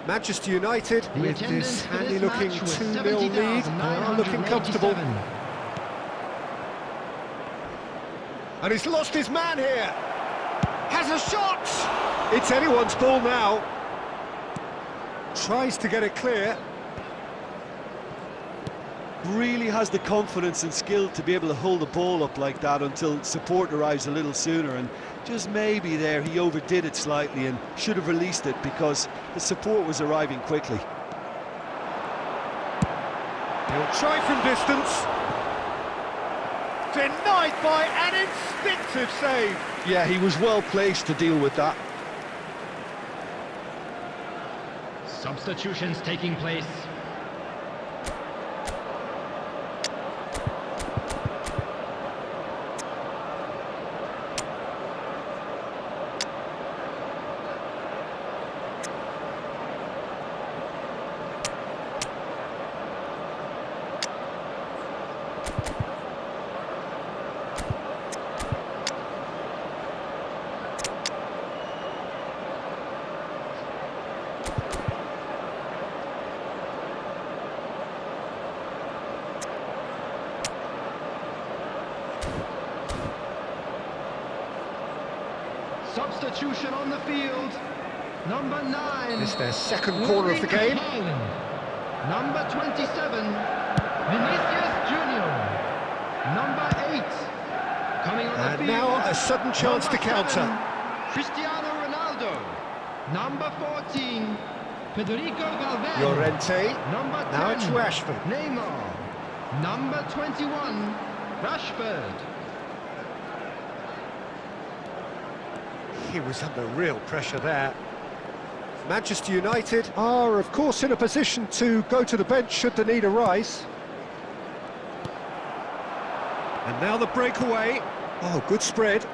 Manchester United, with this handy-looking 2-0 lead, are looking comfortable. And he's lost his man here. Has a shot! It's anyone's ball now. Tries to get it clear. Really has the confidence and skill to be able to hold the ball up like that until support arrives a little sooner, and just maybe there he overdid it slightly and should have released it because the support was arriving quickly. He'll try from distance. Denied by an instinctive save. Yeah, he was well placed to deal with that. Substitutions taking place. Substitution on the field. Number 9. It's their second corner of the game. Number 27, Vinicius Junior. Number 8, coming on the And field. now a sudden chance to Number 7, counter. Cristiano Ronaldo. Number 14, Federico Valverde. Llorente. Number 10, Now it's Rashford. Neymar. Number 21, Rashford. He was under real pressure there. Manchester United are, of course, in a position to go to the bench should the need arise. And now the breakaway. Oh, good spread.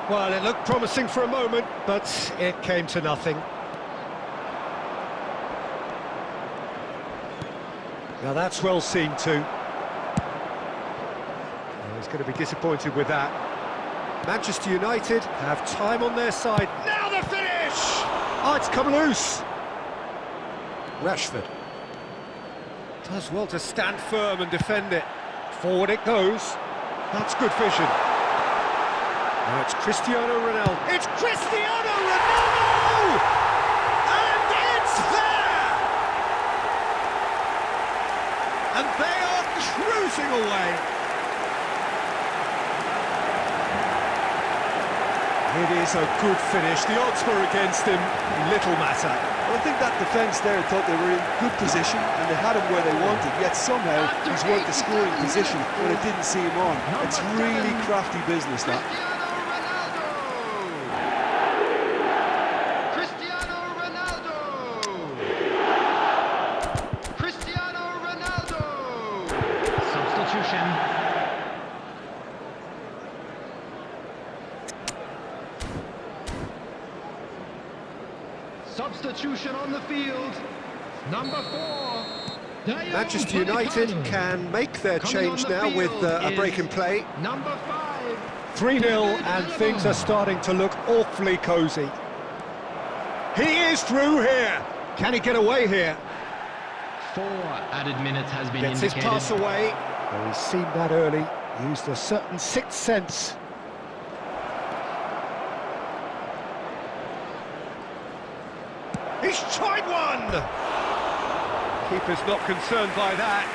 Well, it looked promising for a moment, but it came to nothing. Now that's well seen too. Well, he's going to be disappointed with that. Manchester United have time on their side. Now the finish! Oh, it's come loose. Rashford does well to stand firm and defend it. Forward it goes. That's good vision. Now it's Cristiano Ronaldo. It's Cristiano Ronaldo! And it's there! And they are cruising away. It is a good finish. The odds were against him. Little matter. Well, I think that defence there thought they were in good position and they had him where they wanted, yet somehow he's worked the scoring position when it didn't see him on. It's really crafty business, that. Cristiano Ronaldo! Cristiano Ronaldo! Substitution. Substitution on the field. Number 4. Manchester United can make their change now with a break in play. Number 5. 3-0 and things are starting to look awfully cosy. He is through here. Can he get away here? 4 added minutes has been Gets indicated. his pass away. Well, he's seen that early. Used a certain sixth sense. He's tried one! Keeper's not concerned by that.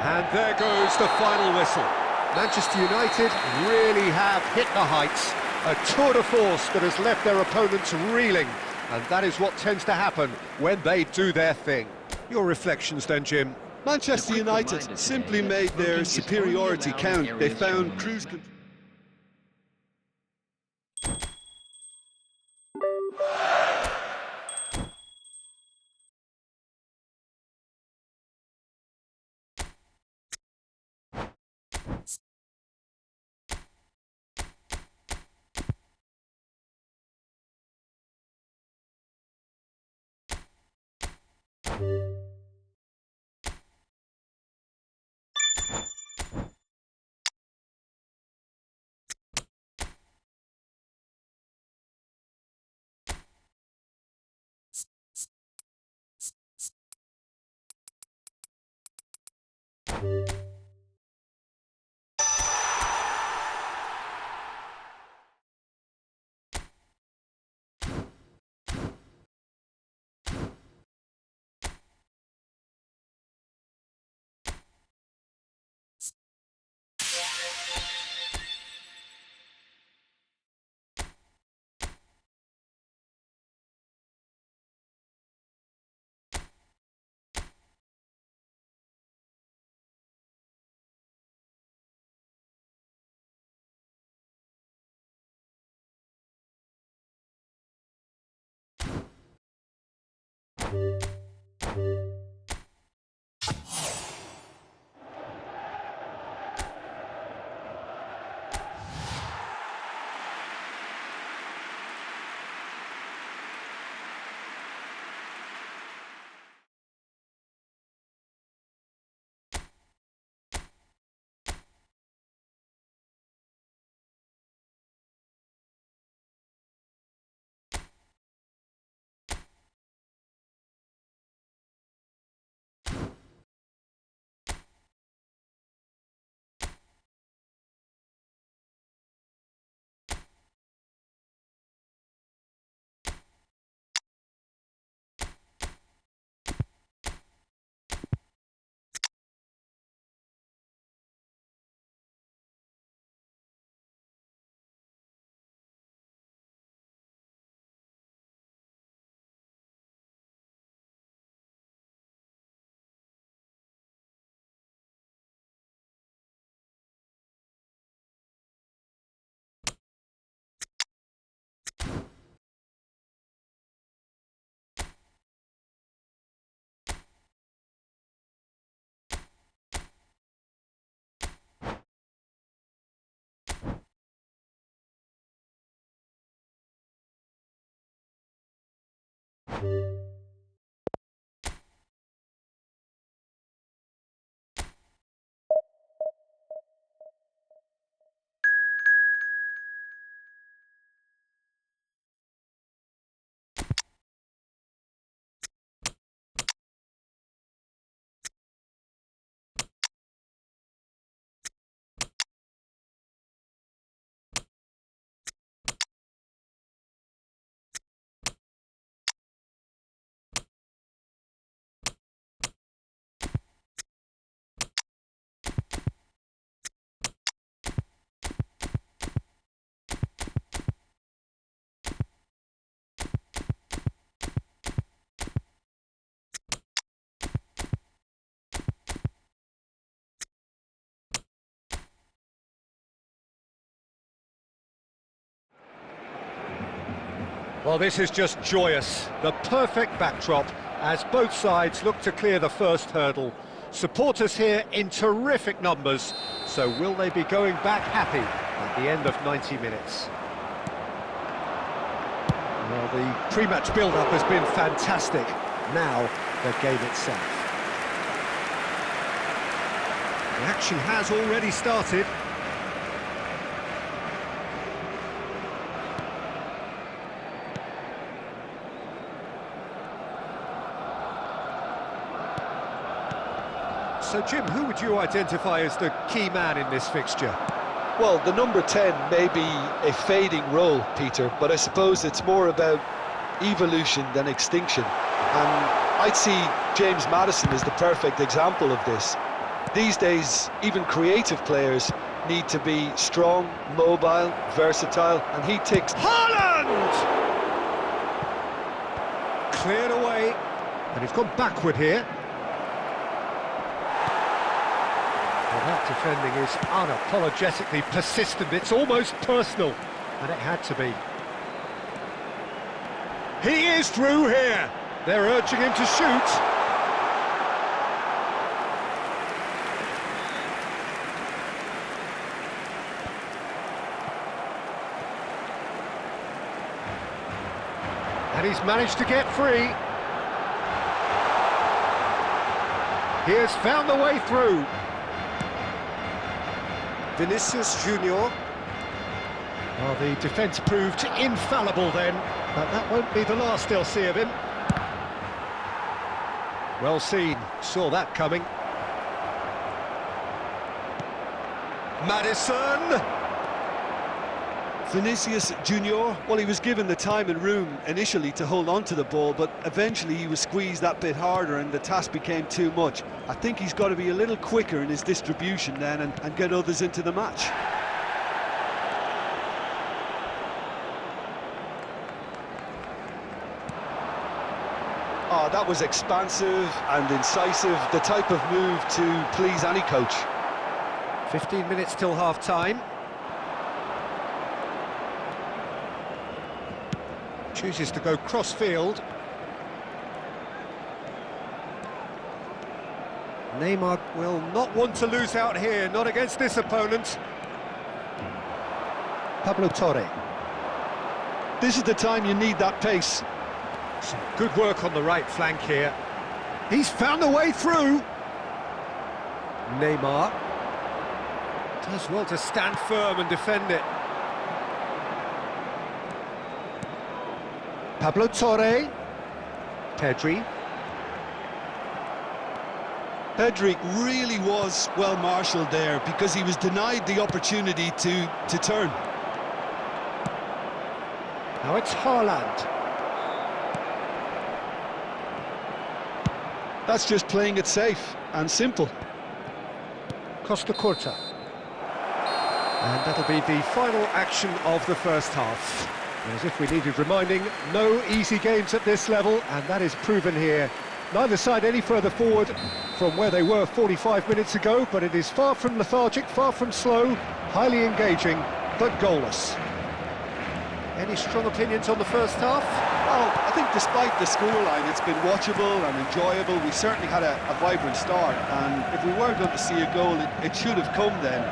And there goes the final whistle. Manchester United really have hit the heights. A tour de force that has left their opponents reeling. And that is what tends to happen when they do their thing. Your reflections then, Jim? Manchester United simply made their superiority count. They found cruise control. Well, this is just joyous. The perfect backdrop as both sides look to clear the first hurdle. Supporters here in terrific numbers. So will they be going back happy at the end of 90 minutes? Well, the pre-match build-up has been fantastic. Now, the game itself. The action has already started. So, Jim, who would you identify as the key man in this fixture? Well, the number 10 may be a fading role, Peter, but I suppose it's more about evolution than extinction. And I'd see James Maddison as the perfect example of this. These days, even creative players need to be strong, mobile, versatile, and he ticks. Haaland! Cleared away, and he's gone backward here. Well, that defending is unapologetically persistent. It's almost personal, and it had to be. He is through here. They're urging him to shoot. And he's managed to get free. He has found the way through. Vinicius Junior. Well, the defence proved infallible then, but that won't be the last they'll see of him. Well seen, saw that coming. Maddison! Vinicius Junior, well, he was given the time and room initially to hold on to the ball, but eventually he was squeezed that bit harder and the task became too much. I think he's got to be a little quicker in his distribution then and get others into the match. Oh, that was expansive and incisive, the type of move to please any coach. 15 minutes till half-time. Chooses to go cross-field. Neymar will not want to lose out here, not against this opponent. Pablo Torre. This is the time you need that pace. Some good work on the right flank here. He's found a way through. Neymar does well to stand firm and defend it. Pablo Torre. Pedri. Pedri really was well marshalled there because he was denied the opportunity to turn. Now it's Haaland. That's just playing it safe and simple. Costa Curta. And that'll be the final action of the first half. As if we needed reminding, no easy games at this level, and that is proven here. Neither side any further forward from where they were 45 minutes ago, but it is far from lethargic, far from slow, highly engaging, but goalless. Any strong opinions on the first half? Well, I think despite the scoreline, it's been watchable and enjoyable. We certainly had a vibrant start, and if we were going to see a goal, it should have come then.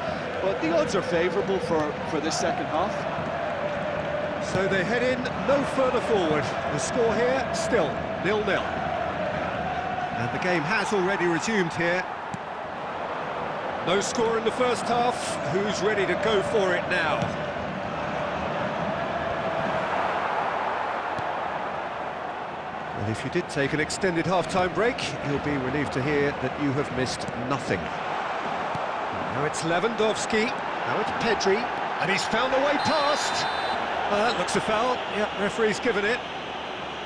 But the odds are favourable for this second half. So they head in no further forward. The score here, still 0-0. And the game has already resumed here. No score in the first half. Who's ready to go for it now? Well, if you did take an extended half-time break, you'll be relieved to hear that you have missed nothing. Now it's Lewandowski, now it's Pedri, and he's found a way past. Looks a foul. Yeah, referee's given it.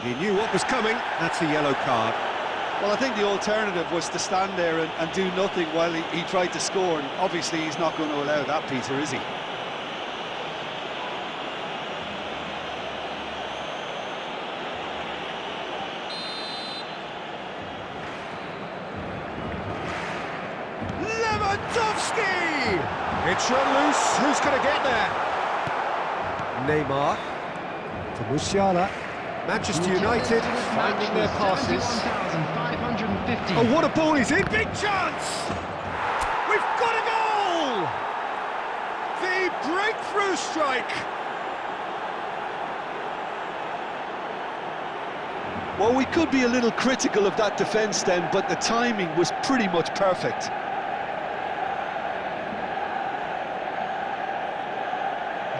He knew what was coming. That's a yellow card. Well, I think the alternative was to stand there and do nothing while he tried to score, and obviously he's not going to allow that, Peter, is he? Lewandowski! It's run loose. Who's going to get there? Neymar to Musiala. Manchester United finding their passes. Oh, what a ball he's in! Big chance! We've got a goal! The breakthrough strike! Well, we could be a little critical of that defence then, but the timing was pretty much perfect.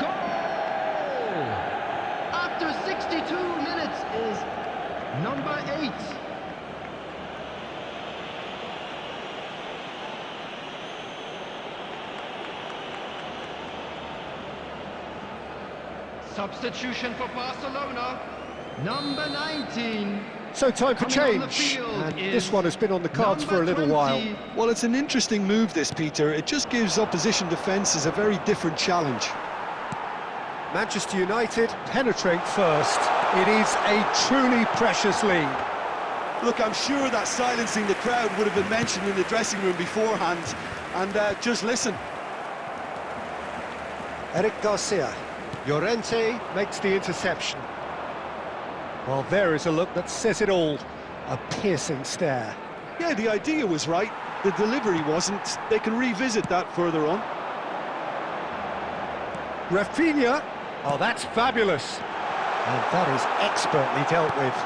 Goal! After 62 minutes is number 8. Substitution for Barcelona, number 19. So time for Coming on the change, field and is this one has been on the cards for a little number while. 20. Well, it's an interesting move, this, Peter. It just gives opposition defences a very different challenge. Manchester United penetrate first. It is a truly precious lead. Look, I'm sure that silencing the crowd would have been mentioned in the dressing room beforehand. And just listen. Eric Garcia. Llorente makes the interception. Well, there is a look that says it all. A piercing stare. Yeah, the idea was right. The delivery wasn't. They can revisit that further on. Rafinha. Oh, that's fabulous. And that is expertly dealt with.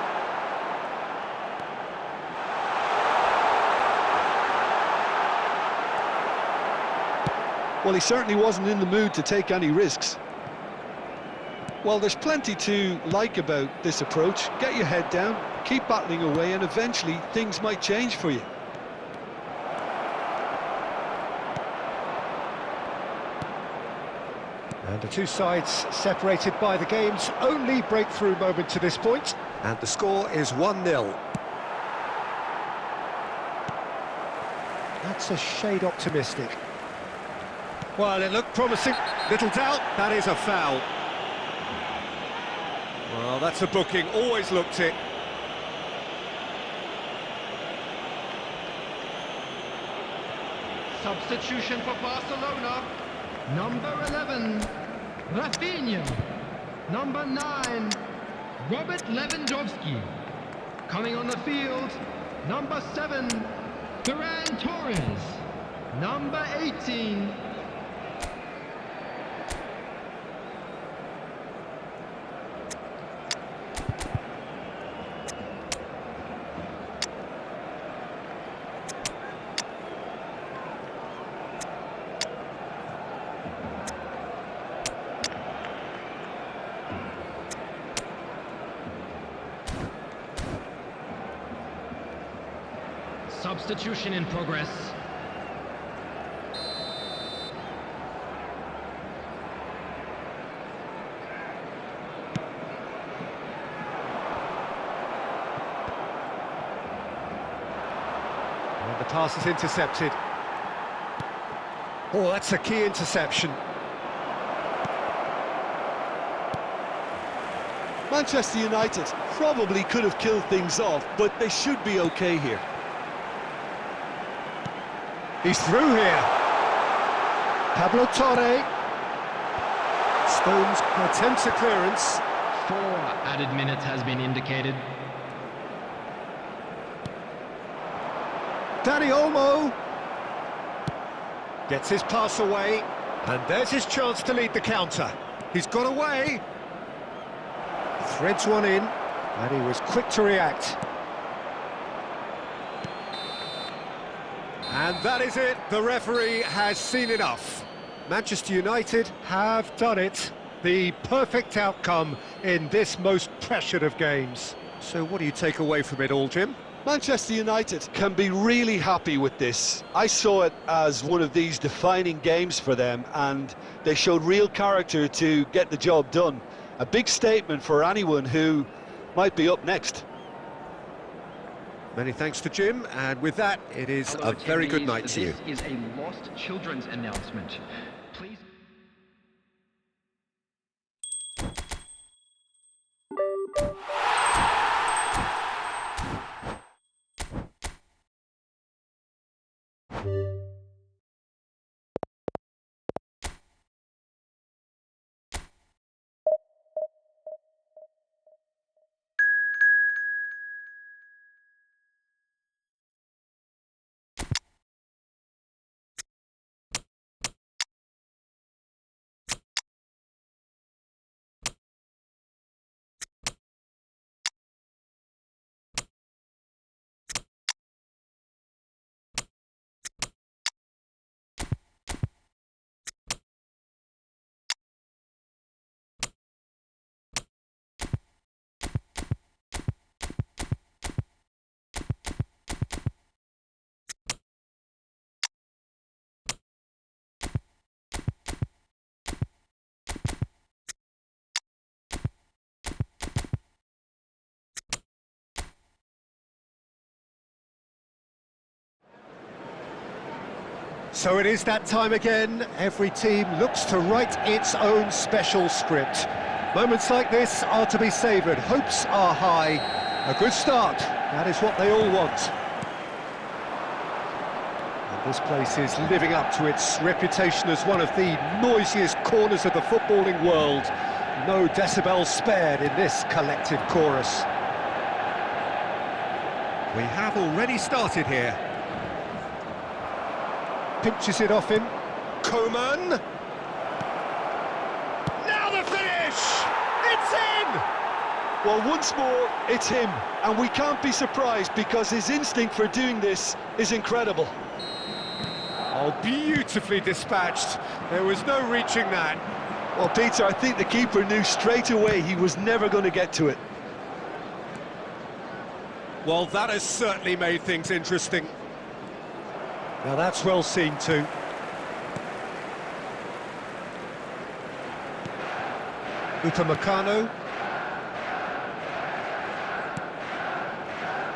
Well, he certainly wasn't in the mood to take any risks. Well, there's plenty to like about this approach. Get your head down, keep battling away, and eventually things might change for you. And the two sides separated by the game's only breakthrough moment to this point. And the score is 1-0. That's a shade optimistic. Well, it looked promising. Little doubt, that is a foul. Well, that's a booking, always looked it. Substitution for Barcelona, number 11, Rafinha. Number 9, Robert Lewandowski. Coming on the field, number 7, Ferran Torres. Number 18, substitution in progress. And the pass is intercepted. Oh, that's a key interception. Manchester United probably could have killed things off, but they should be okay here. He's through here. Pablo Torre. Stones attempts a clearance. 4 added minutes has been indicated. Dani Olmo gets his pass away, and there's his chance to lead the counter. He's got away. Threads one in, and he was quick to react. And that is it, the referee has seen enough. Manchester United have done it. The perfect outcome in this most pressured of games. So what do you take away from it all, Jim? Manchester United can be really happy with this. I saw it as one of these defining games for them, and they showed real character to get the job done. A big statement for anyone who might be up next. Many thanks to Jim, and with that, it is Hello, a very good attendees. night to you. This is a lost children's announcement. Please. So it is that time again. Every team looks to write its own special script. Moments like this are to be savoured. Hopes are high. A good start. That is what they all want. And this place is living up to its reputation as one of the noisiest corners of the footballing world. No decibels spared in this collective chorus. We have already started here. Pinches it off him. Coman. Now the finish! It's in! Well, once more, it's him, and we can't be surprised because his instinct for doing this is incredible. Oh, beautifully dispatched. There was no reaching that. Well, Peter, I think the keeper knew straight away he was never going to get to it. Well, that has certainly made things interesting. Now that's well seen too. Upamecano.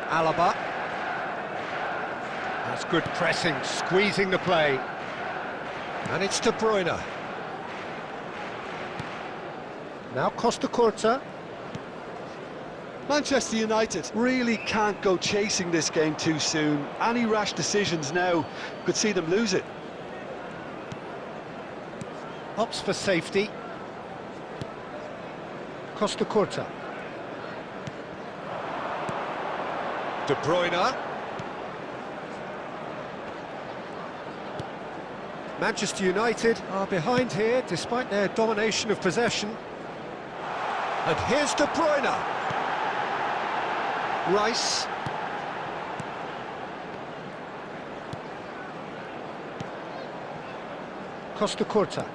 Alaba. That's good pressing, squeezing the play. And it's De Bruyne. Now Costa Curta. Manchester United really can't go chasing this game too soon. Any rash decisions now could see them lose it. Opts for safety. Costa Curta. De Bruyne. Manchester United are behind here despite their domination of possession. And here's De Bruyne. Rice. Costa Curta.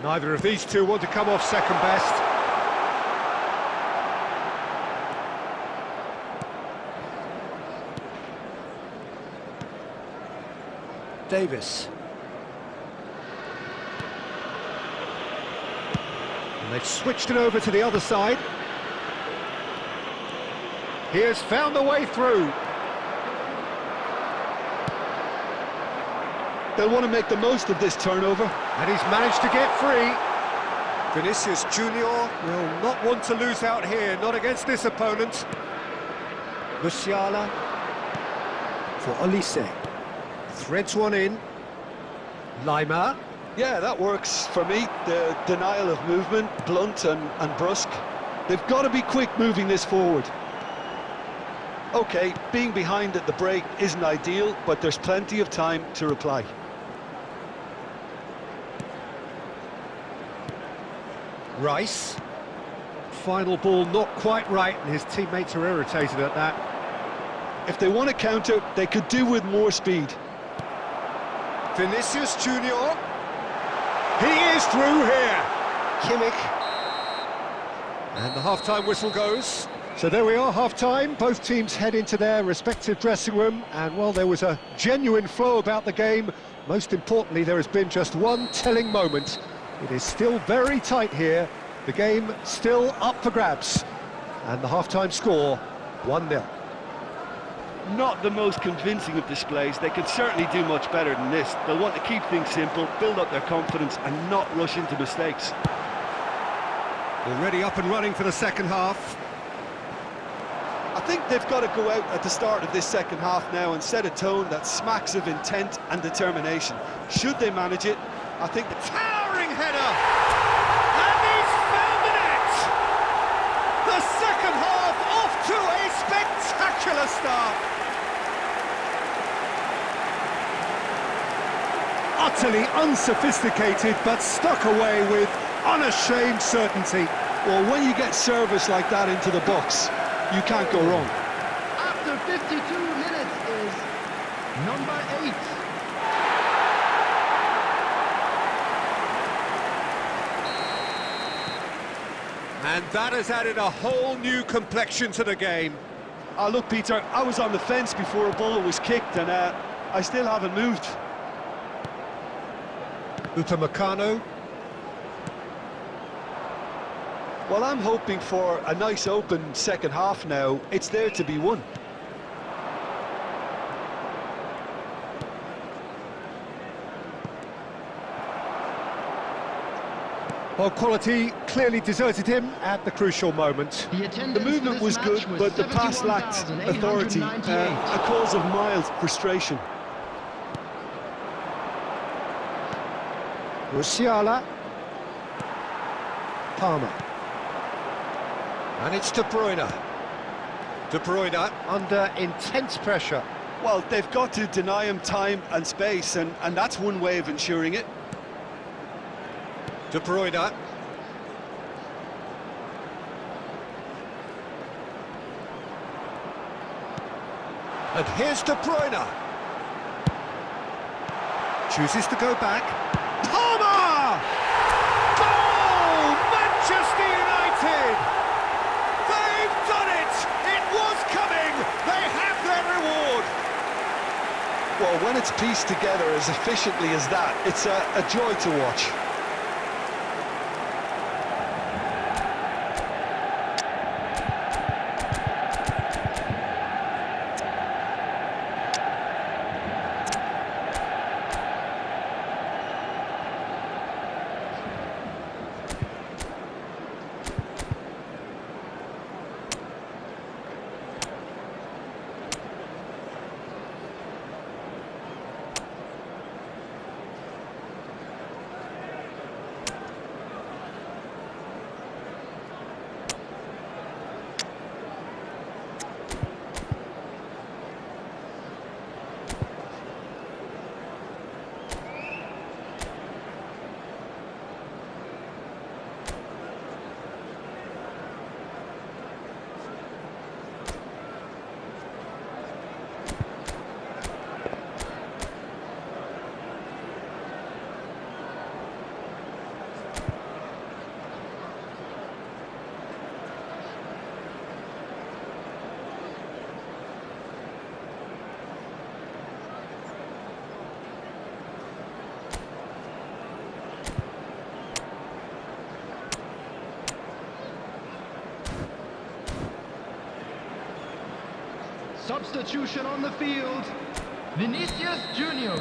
Neither of these two want to come off second best. Davis. And they've switched it over to the other side. He has found the way through. They'll want to make the most of this turnover. And he's managed to get free. Vinicius Junior will not want to lose out here, not against this opponent. Musiala for Olise. Threads one in. Lima. Yeah, that works for me. The denial of movement, blunt and brusque. They've got to be quick moving this forward. Okay, being behind at the break isn't ideal, but there's plenty of time to reply. Rice. final ball not quite right, and his teammates are irritated at that. If they want to counter, they could do with more speed. Vinicius Junior. He is through here. Kimmich. And the half-time whistle goes. So there we are, half-time. Both teams head into their respective dressing room, and while there was a genuine flow about the game, most importantly, there has been just one telling moment. It is still very tight here. The game still up for grabs. And the half-time score, 1-0. Not the most convincing of displays. They could certainly do much better than this. They'll want to keep things simple, build up their confidence and not rush into mistakes. Already up and running for the second half. I think they've got to go out at the start of this second half now and set a tone that smacks of intent and determination. Should they manage it, I think... Towering header! And he's found the net! The second half off to a spectacular start! Utterly unsophisticated, but stuck away with unashamed certainty. Well, when you get service like that into the box, you can't go wrong. After 52 minutes is number 8. And that has added a whole new complexion to the game. Look, Peter, I was on the fence before a ball was kicked, and I still haven't moved. Upamecano. Well, I'm hoping for a nice open second half now. It's there to be won. Well, quality clearly deserted him at the crucial moment. The movement was good, but the pass lacked authority, a cause of mild frustration. Musiala. Palmer. And it's De Bruyne. De Bruyne under intense pressure. Well, they've got to deny him time and space, and that's one way of ensuring it. De Bruyne. And here's De Bruyne. Chooses to go back. Palmer! Goal! Manchester United! They've done it! It was coming! They have their reward! Well, when it's pieced together as efficiently as that, it's a joy to watch. Substitution on the field, Vinicius Junior.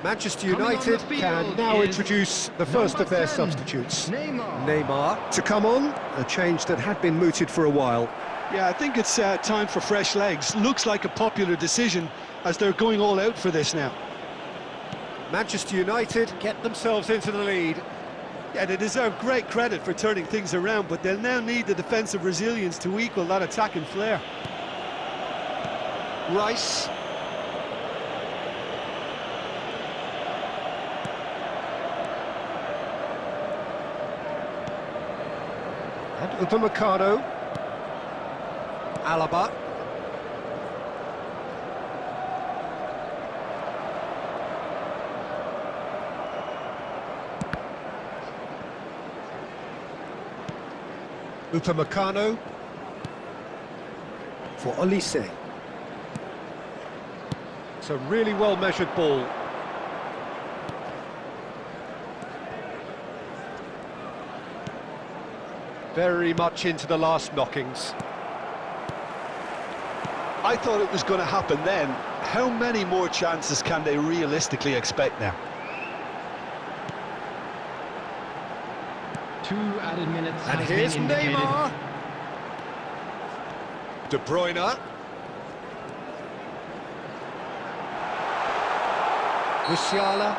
Manchester United can now introduce the first of their 10, substitutes. Neymar to come on, a change that had been mooted for a while. Yeah, I think it's time for fresh legs. Looks like a popular decision as they're going all out for this now. Manchester United get themselves into the lead. Yeah, they deserve great credit for turning things around, but they'll now need the defensive resilience to equal that attacking flair. Rice. And Upamecano. Alaba. Upamecano for Olise. It's a really well-measured ball. Very much into the last knockings. I thought it was going to happen then. How many more chances can they realistically expect now? 2 added minutes And has here's been indicated. Neymar. De Bruyne. Musiala.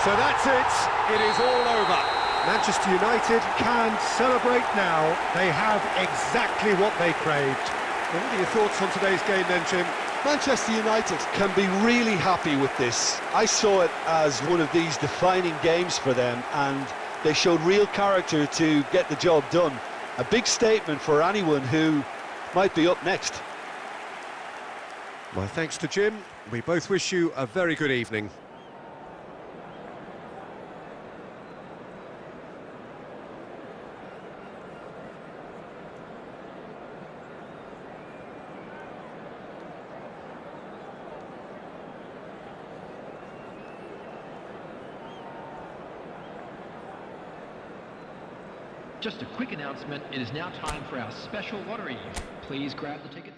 So that's it. It is all over. Manchester United can celebrate now. They have exactly what they craved. What are your thoughts on today's game then, Jim? Manchester United can be really happy with this. I saw it as one of these defining games for them, and they showed real character to get the job done. A big statement for anyone who might be up next. My thanks to Jim. We both wish you a very good evening. Just a quick announcement, it is now time for our special lottery. Please grab the tickets.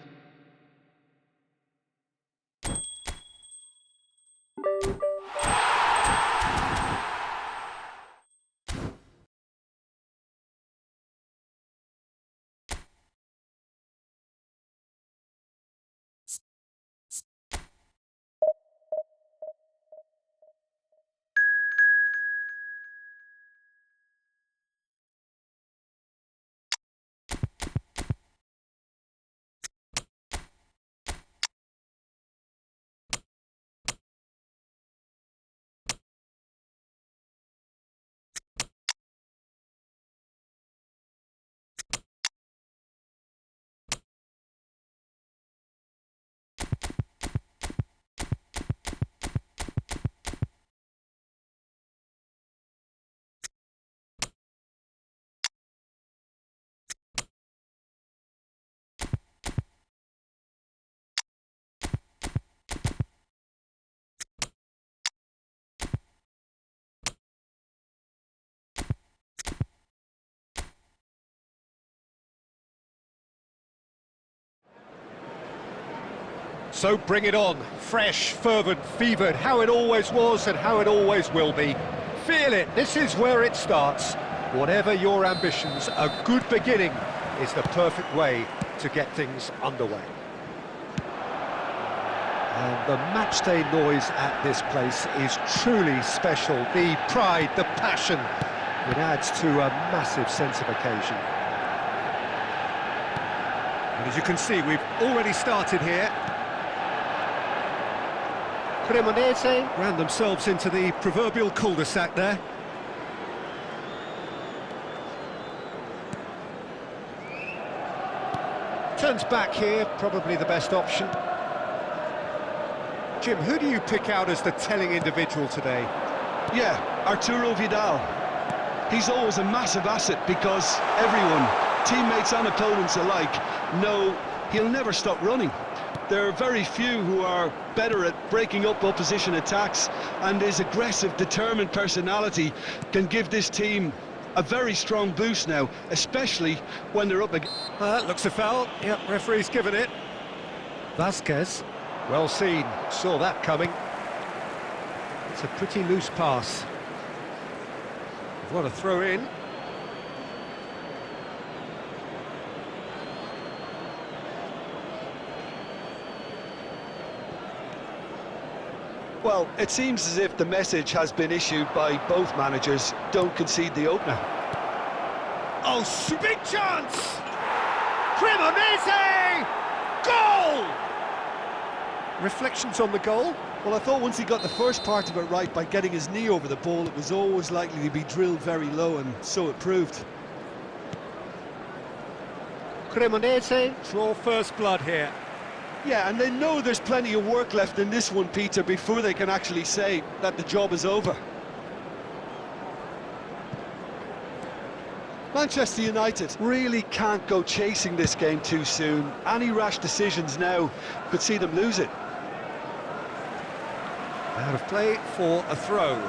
So bring it on, fresh, fervent, fevered, how it always was and how it always will be. Feel it, this is where it starts. Whatever your ambitions, a good beginning is the perfect way to get things underway. And the matchday noise at this place is truly special. The pride, the passion, it adds to a massive sense of occasion. And as you can see, we've already started here. Cremonese ran themselves into the proverbial cul-de-sac there. Turns back here, probably the best option. Jim, who do you pick out as the telling individual today? Yeah, Arturo Vidal. He's always a massive asset because everyone, teammates and opponents alike, know he'll never stop running. There are very few who are better at breaking up opposition attacks, and his aggressive, determined personality can give this team a very strong boost now, especially when they're up against... That looks a foul. Yep, referee's given it. Vasquez, well seen, saw that coming. It's a pretty loose pass. What a throw in. Well, it seems as if the message has been issued by both managers: don't concede the opener. Oh, big chance! Cremonese! Goal! Reflections on the goal? Well, I thought once he got the first part of it right by getting his knee over the ball, it was always likely to be drilled very low, and so it proved. Cremonese draw first blood here. Yeah, and they know there's plenty of work left in this one, Peter, before they can actually say that the job is over. Manchester United really can't go chasing this game too soon. Any rash decisions now could see them lose it. Out of play for a throw.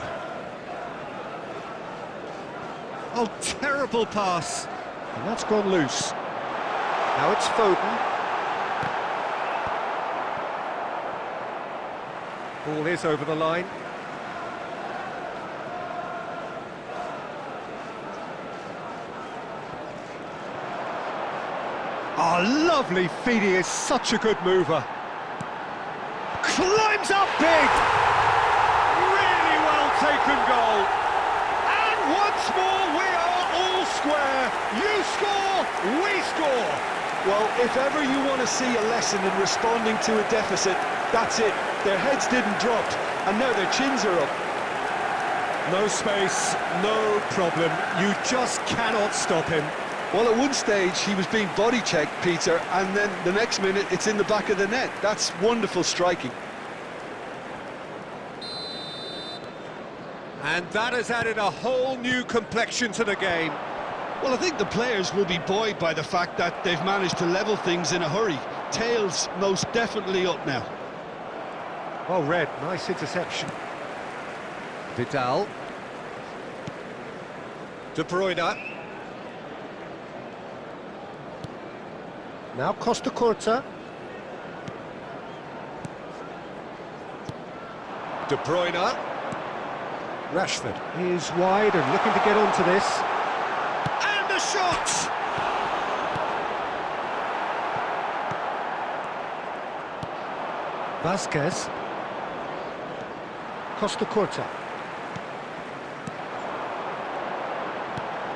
Oh, terrible pass. And that's gone loose. Now it's Foden. Ball is over the line. Oh, lovely feet, he is such a good mover. Climbs up big! Really well taken goal. And once more we are all square. You score, we score. Well, if ever you want to see a lesson in responding to a deficit, that's it. Their heads didn't drop, and now their chins are up. No space, no problem. You just cannot stop him. Well, at one stage he was being body checked, Peter, and then the next minute it's in the back of the net. That's wonderful striking. And that has added a whole new complexion to the game. Well, I think the players will be buoyed by the fact that they've managed to level things in a hurry. Tails most definitely up now. Well read, nice interception. Vidal. De Bruyne. Now Costa Curta. De Bruyne. Rashford is wide and looking to get onto this. And the shot! Vasquez. Costa Curta.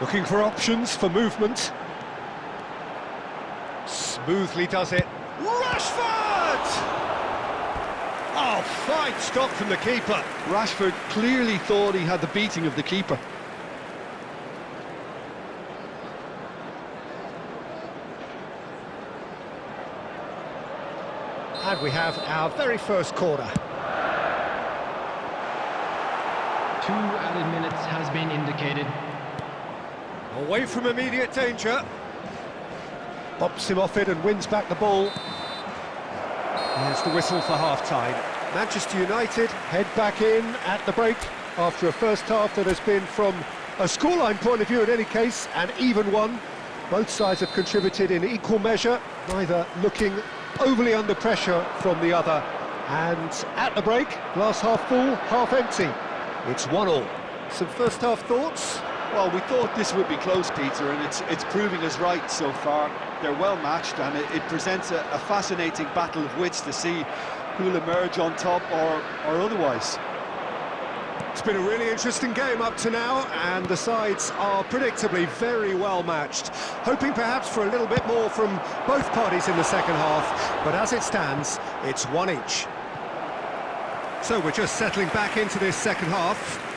Looking for options for movement. Smoothly does it. Rashford! Oh, fine stop from the keeper. Rashford clearly thought he had the beating of the keeper. And we have our very first corner. 2 added minutes has been indicated. Away from immediate danger. Bops him off it and wins back the ball. There's the whistle for half-time. Manchester United head back in at the break after a first half that has been, from a scoreline point of view in any case, an even one. Both sides have contributed in equal measure, neither looking overly under pressure from the other. And at the break, glass half full, half empty. It's 1-1. Some first half thoughts? Well, we thought this would be close, Peter, and it's proving us right so far. They're well matched, and it presents a fascinating battle of wits to see who'll emerge on top or otherwise. It's been a really interesting game up to now, and the sides are predictably very well matched. Hoping perhaps for a little bit more from both parties in the second half, but as it stands, it's 1 each. So we're just settling back into this second half.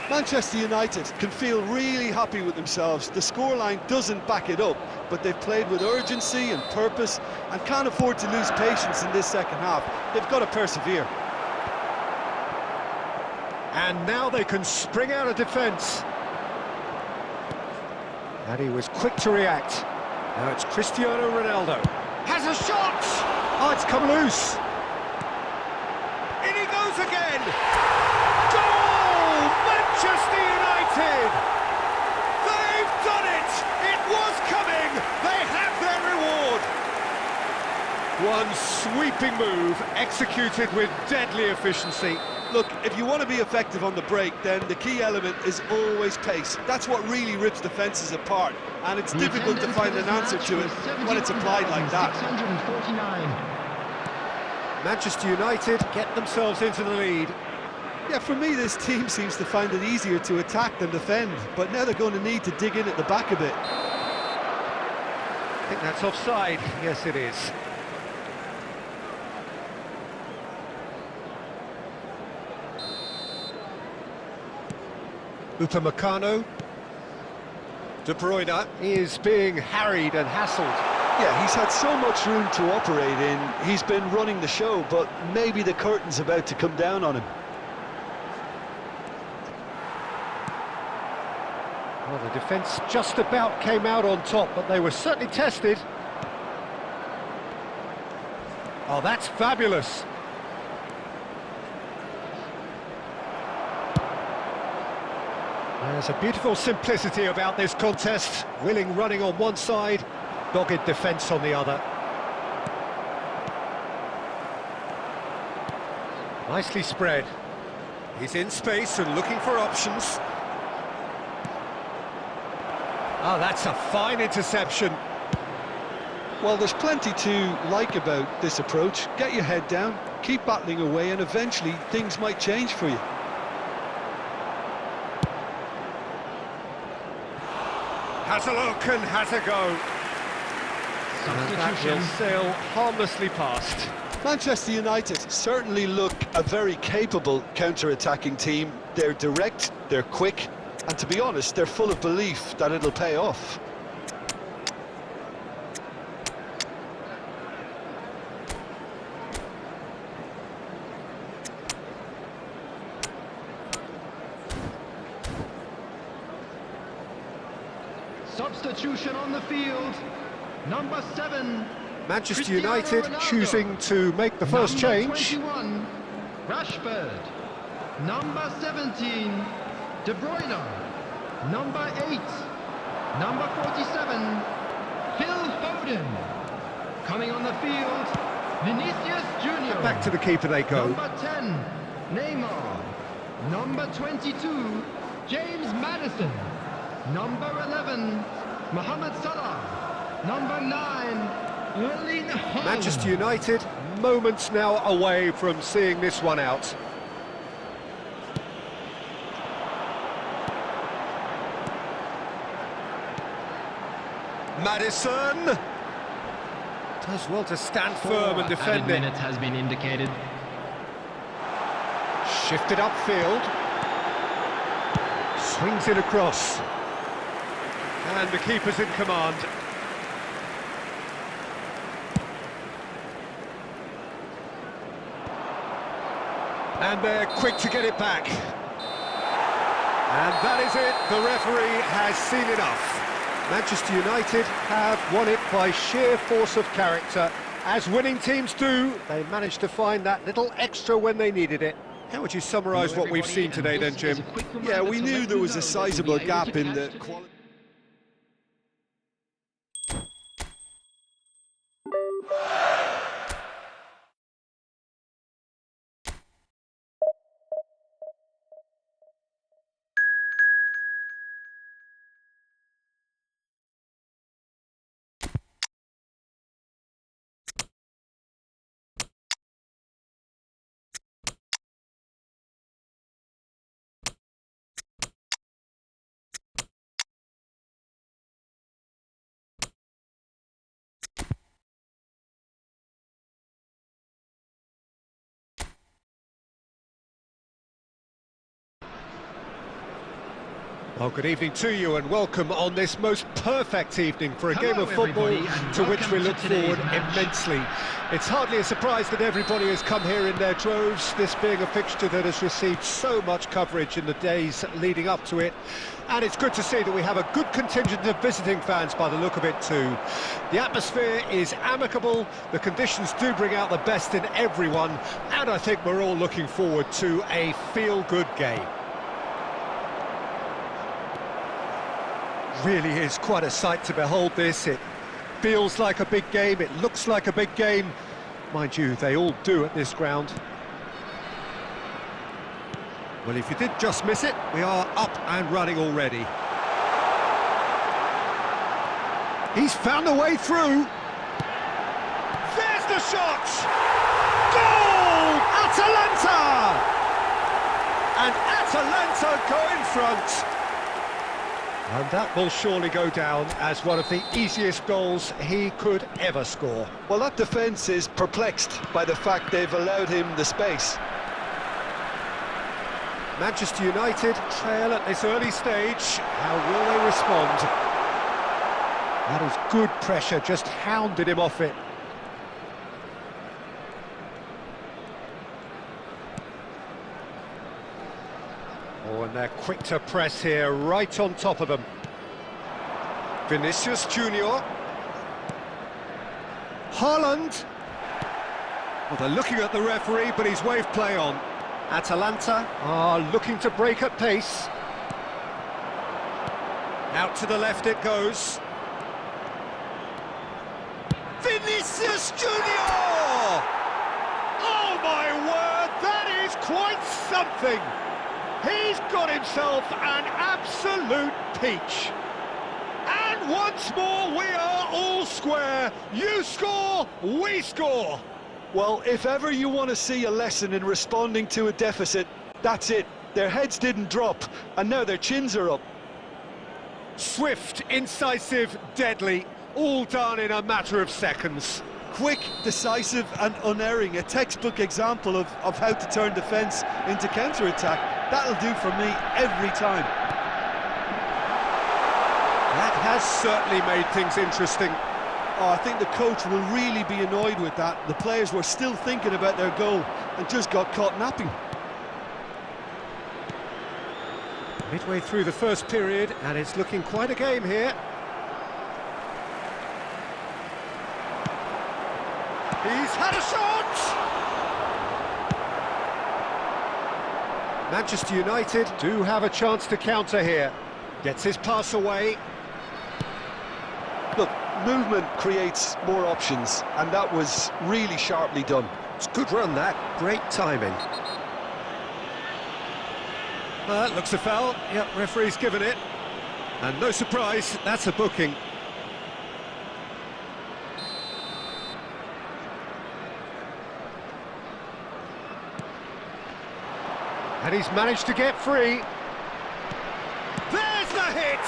Manchester United can feel really happy with themselves. The scoreline doesn't back it up, but they've played with urgency and purpose and can't afford to lose patience in this second half. They've got to persevere. And now they can spring out of defence. And he was quick to react. Now it's Cristiano Ronaldo. Has a shot! Oh, it's come loose. In he goes again! Goal! Manchester United! They've done it! It was coming! They have their reward! One sweeping move, executed with deadly efficiency. Look, if you want to be effective on the break, then the key element is always pace. That's what really rips defences apart, and it's difficult to find an answer to it when it's applied like that. 649. Manchester United get themselves into the lead. Yeah, for me, this team seems to find it easier to attack than defend, but now they're going to need to dig in at the back a bit. I think that's offside. Yes, it is. Upamecano. De Bruyne is being harried and hassled. Yeah, he's had so much room to operate in. He's been running the show, but maybe the curtain's about to come down on him. Well, the defence just about came out on top, but they were certainly tested. Oh, that's fabulous. There's a beautiful simplicity about this contest. Willing running on one side, dogged defence on the other. Nicely spread. He's in space and looking for options. Oh, that's a fine interception. Well, there's plenty to like about this approach. Get your head down, keep battling away, and eventually things might change for you. Has a look and has a go. And that will sail harmlessly past. Manchester United certainly look a very capable counter-attacking team. They're direct, they're quick, and to be honest, they're full of belief that it'll pay off. Substitution on the field. Number 7. Manchester United choosing to make the first change. Number 21, Rashford. Number 17, De Bruyne. Number 8, number 47, Phil Foden. Coming on the field, Vinicius Junior. Back to the keeper they go. Number 10, Neymar. Number 22, James Maddison. Number 11, Mohamed Salah. Number 9, Erling Haaland. Manchester United moments now away from seeing this one out. Maddison does well to stand firm and defend it. Minutes has been indicated. Shifted upfield. Swings it across. And the keeper's in command. And they're quick to get it back. And that is it. The referee has seen enough. Manchester United have won it by sheer force of character. As winning teams do, they managed to find that little extra when they needed it. How would you summarise what we've seen today then, Jim? Yeah, we knew there was a sizable gap in the quality. Well, good evening to you and welcome on this most perfect evening for a game of football to which we look forward immensely. It's hardly a surprise that everybody has come here in their droves, this being a fixture that has received so much coverage in the days leading up to it. And it's good to see that we have a good contingent of visiting fans by the look of it too. The atmosphere is amicable, the conditions do bring out the best in everyone, and I think we're all looking forward to a feel-good game. Really is quite a sight to behold this. It feels like a big game, it looks like a big game. Mind you, they all do at this ground. Well, if you did just miss it, we are up and running already. He's found a way through. There's the shot! Goal! Atalanta! And Atalanta go in front. And that will surely go down as one of the easiest goals he could ever score. Well, that defence is perplexed by the fact they've allowed him the space. Manchester United trail at this early stage. How will they respond? That is good pressure, just hounded him off it. Oh, and they're quick to press here, right on top of them. Vinicius Junior. Haaland. Well, they're looking at the referee, but he's waved play on. Atalanta are looking to break at pace. Out to the left it goes. Vinicius Junior! Oh my word, that is quite something! He's got himself an absolute peach. And once more we are all square. You score, we score. Well, if ever you want to see a lesson in responding to a deficit, that's it. Their heads didn't drop, and now their chins are up. Swift, incisive, deadly, all done in a matter of seconds. Quick, decisive and unerring, a textbook example of how to turn defence into counter-attack. That'll do for me every time. That has certainly made things interesting. Oh, I think the coach will really be annoyed with that. The players were still thinking about their goal and just got caught napping. Midway through the first period, and it's looking quite a game here. He's had a shot! Manchester United do have a chance to counter here. Gets his pass away. Look, movement creates more options, and that was really sharply done. It's a good run, that. Great timing. That looks a foul. Yep, referee's given it. And no surprise, that's a booking. And he's managed to get free. There's the hit!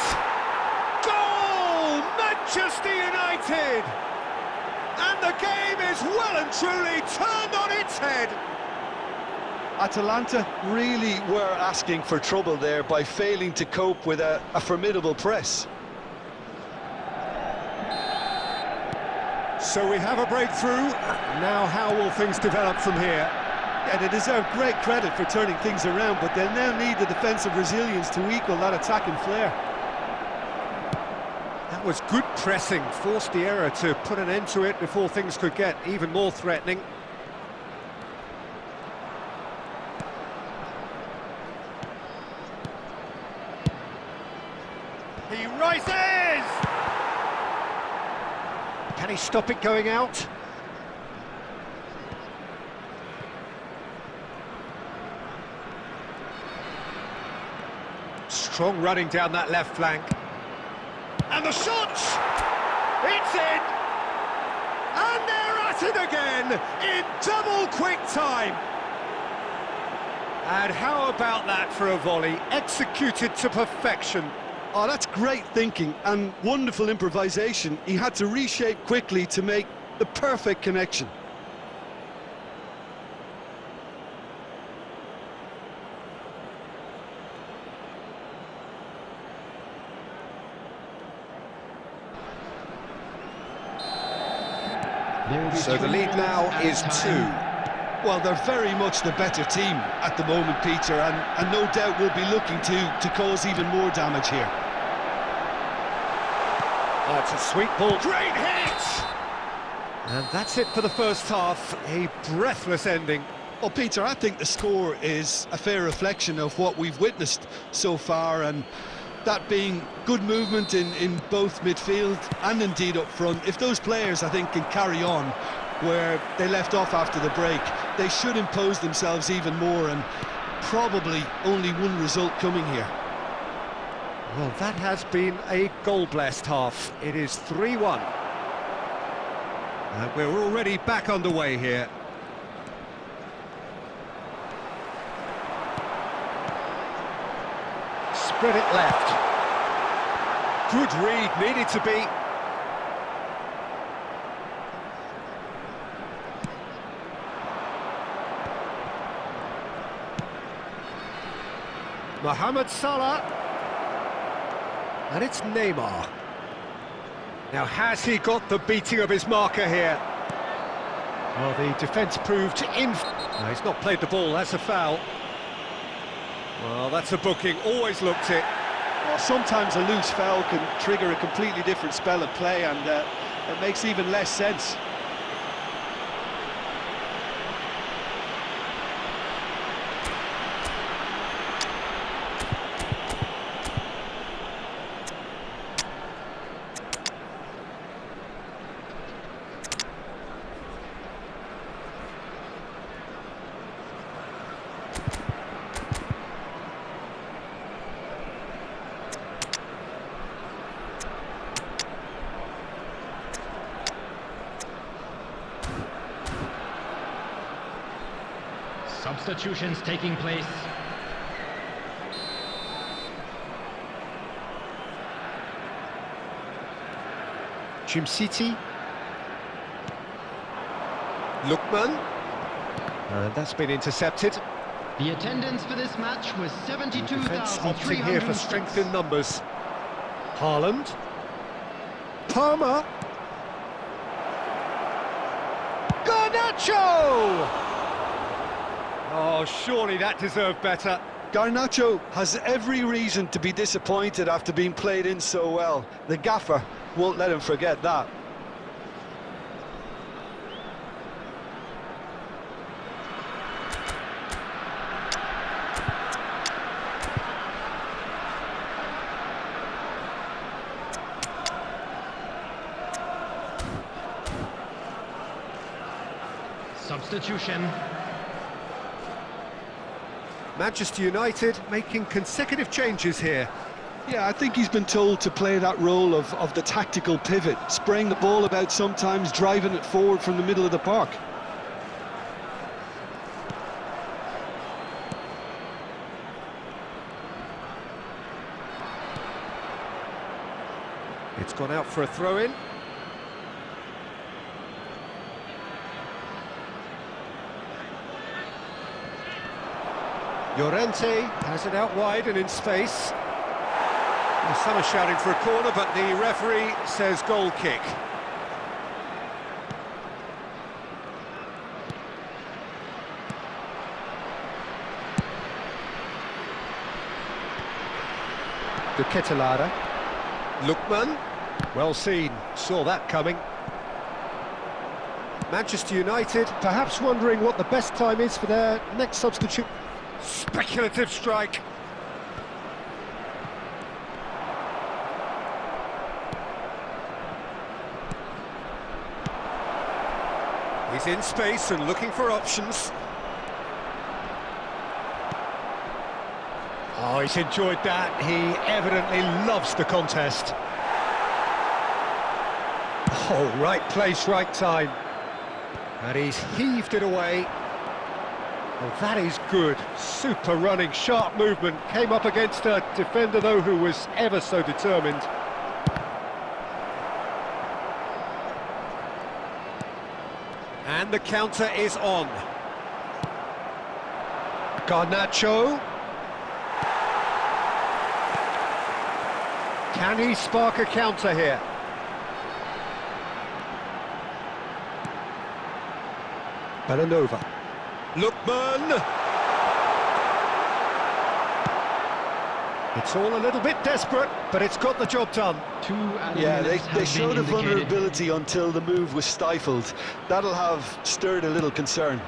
Goal! Manchester United! And the game is well and truly turned on its head. Atalanta really were asking for trouble there by failing to cope with a formidable press. So we have a breakthrough. Now how will things develop from here? Yeah, they deserve great credit for turning things around, but they'll now need the defensive resilience to equal that attacking flair. That was good pressing, forced the error to put an end to it before things could get even more threatening. He rises! Can he stop it going out? Strong running down that left flank. And the shot! It's in! And they're at it again in double quick time. And how about that for a volley, executed to perfection. Oh, that's great thinking and wonderful improvisation. He had to reshape quickly to make the perfect connection. So the lead now is 2. Well, they're very much the better team at the moment, Peter, and no doubt will be looking to cause even more damage here. Oh, it's a sweet ball. Great hit! And that's it for the first half. A breathless ending. Well, Peter, I think the score is a fair reflection of what we've witnessed so far, and that being good movement in both midfield and indeed up front. If those players, I think, can carry on where they left off after the break, they should impose themselves even more, and probably only one result coming here. Well, that has been a goal-blessed half. It is 3-1. And we're already back underway here. Spread it left. Good read, needed to be. Mohamed Salah. And it's Neymar. Now, has he got the beating of his marker here? Well, the defence proved No, he's not played the ball, that's a foul. Well, that's a booking, always looked it. Well, sometimes a loose foul can trigger a completely different spell of play, and it makes even less sense. Substitutions taking place. City. Lookman. That's been intercepted. The attendance for this match was Defence opting here for 72,306. strength in numbers. Haaland. Palmer. Garnacho! Oh, surely that deserved better. Garnacho has every reason to be disappointed after being played in so well. The gaffer won't let him forget that. Substitution. Manchester United making consecutive changes here. Yeah, I think he's been told to play that role of the tactical pivot, spraying the ball about sometimes, driving it forward from the middle of the park. It's gone out for a throw-in. Llorente has it out wide and in space. Well, some are shouting for a corner, but the referee says goal kick. De Ketelaere. Lookman. Well seen, saw that coming. Manchester United perhaps wondering what the best time is for their next substitute. Speculative strike. He's in space and looking for options. Oh, he's enjoyed that. He evidently loves the contest. Oh, right place, right time. And he's heaved it away. Well, that is good. Super running, sharp movement. Came up against a defender, though, who was ever so determined. And the counter is on. Garnacho. Can he spark a counter here? Belanova. Lookman! It's all a little bit desperate, but it's got the job done. Yeah, they showed a vulnerability until the move was stifled. That'll have stirred a little concern.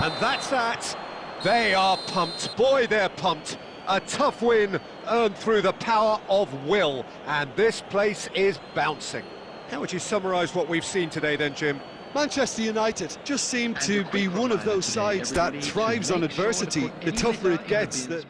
And that's that. They are pumped. Boy, they're pumped. A tough win earned through the power of will. And this place is bouncing. How would you summarise what we've seen today then, Jim? Manchester United just seem to be one of those sides that thrives on adversity. The tougher it gets, the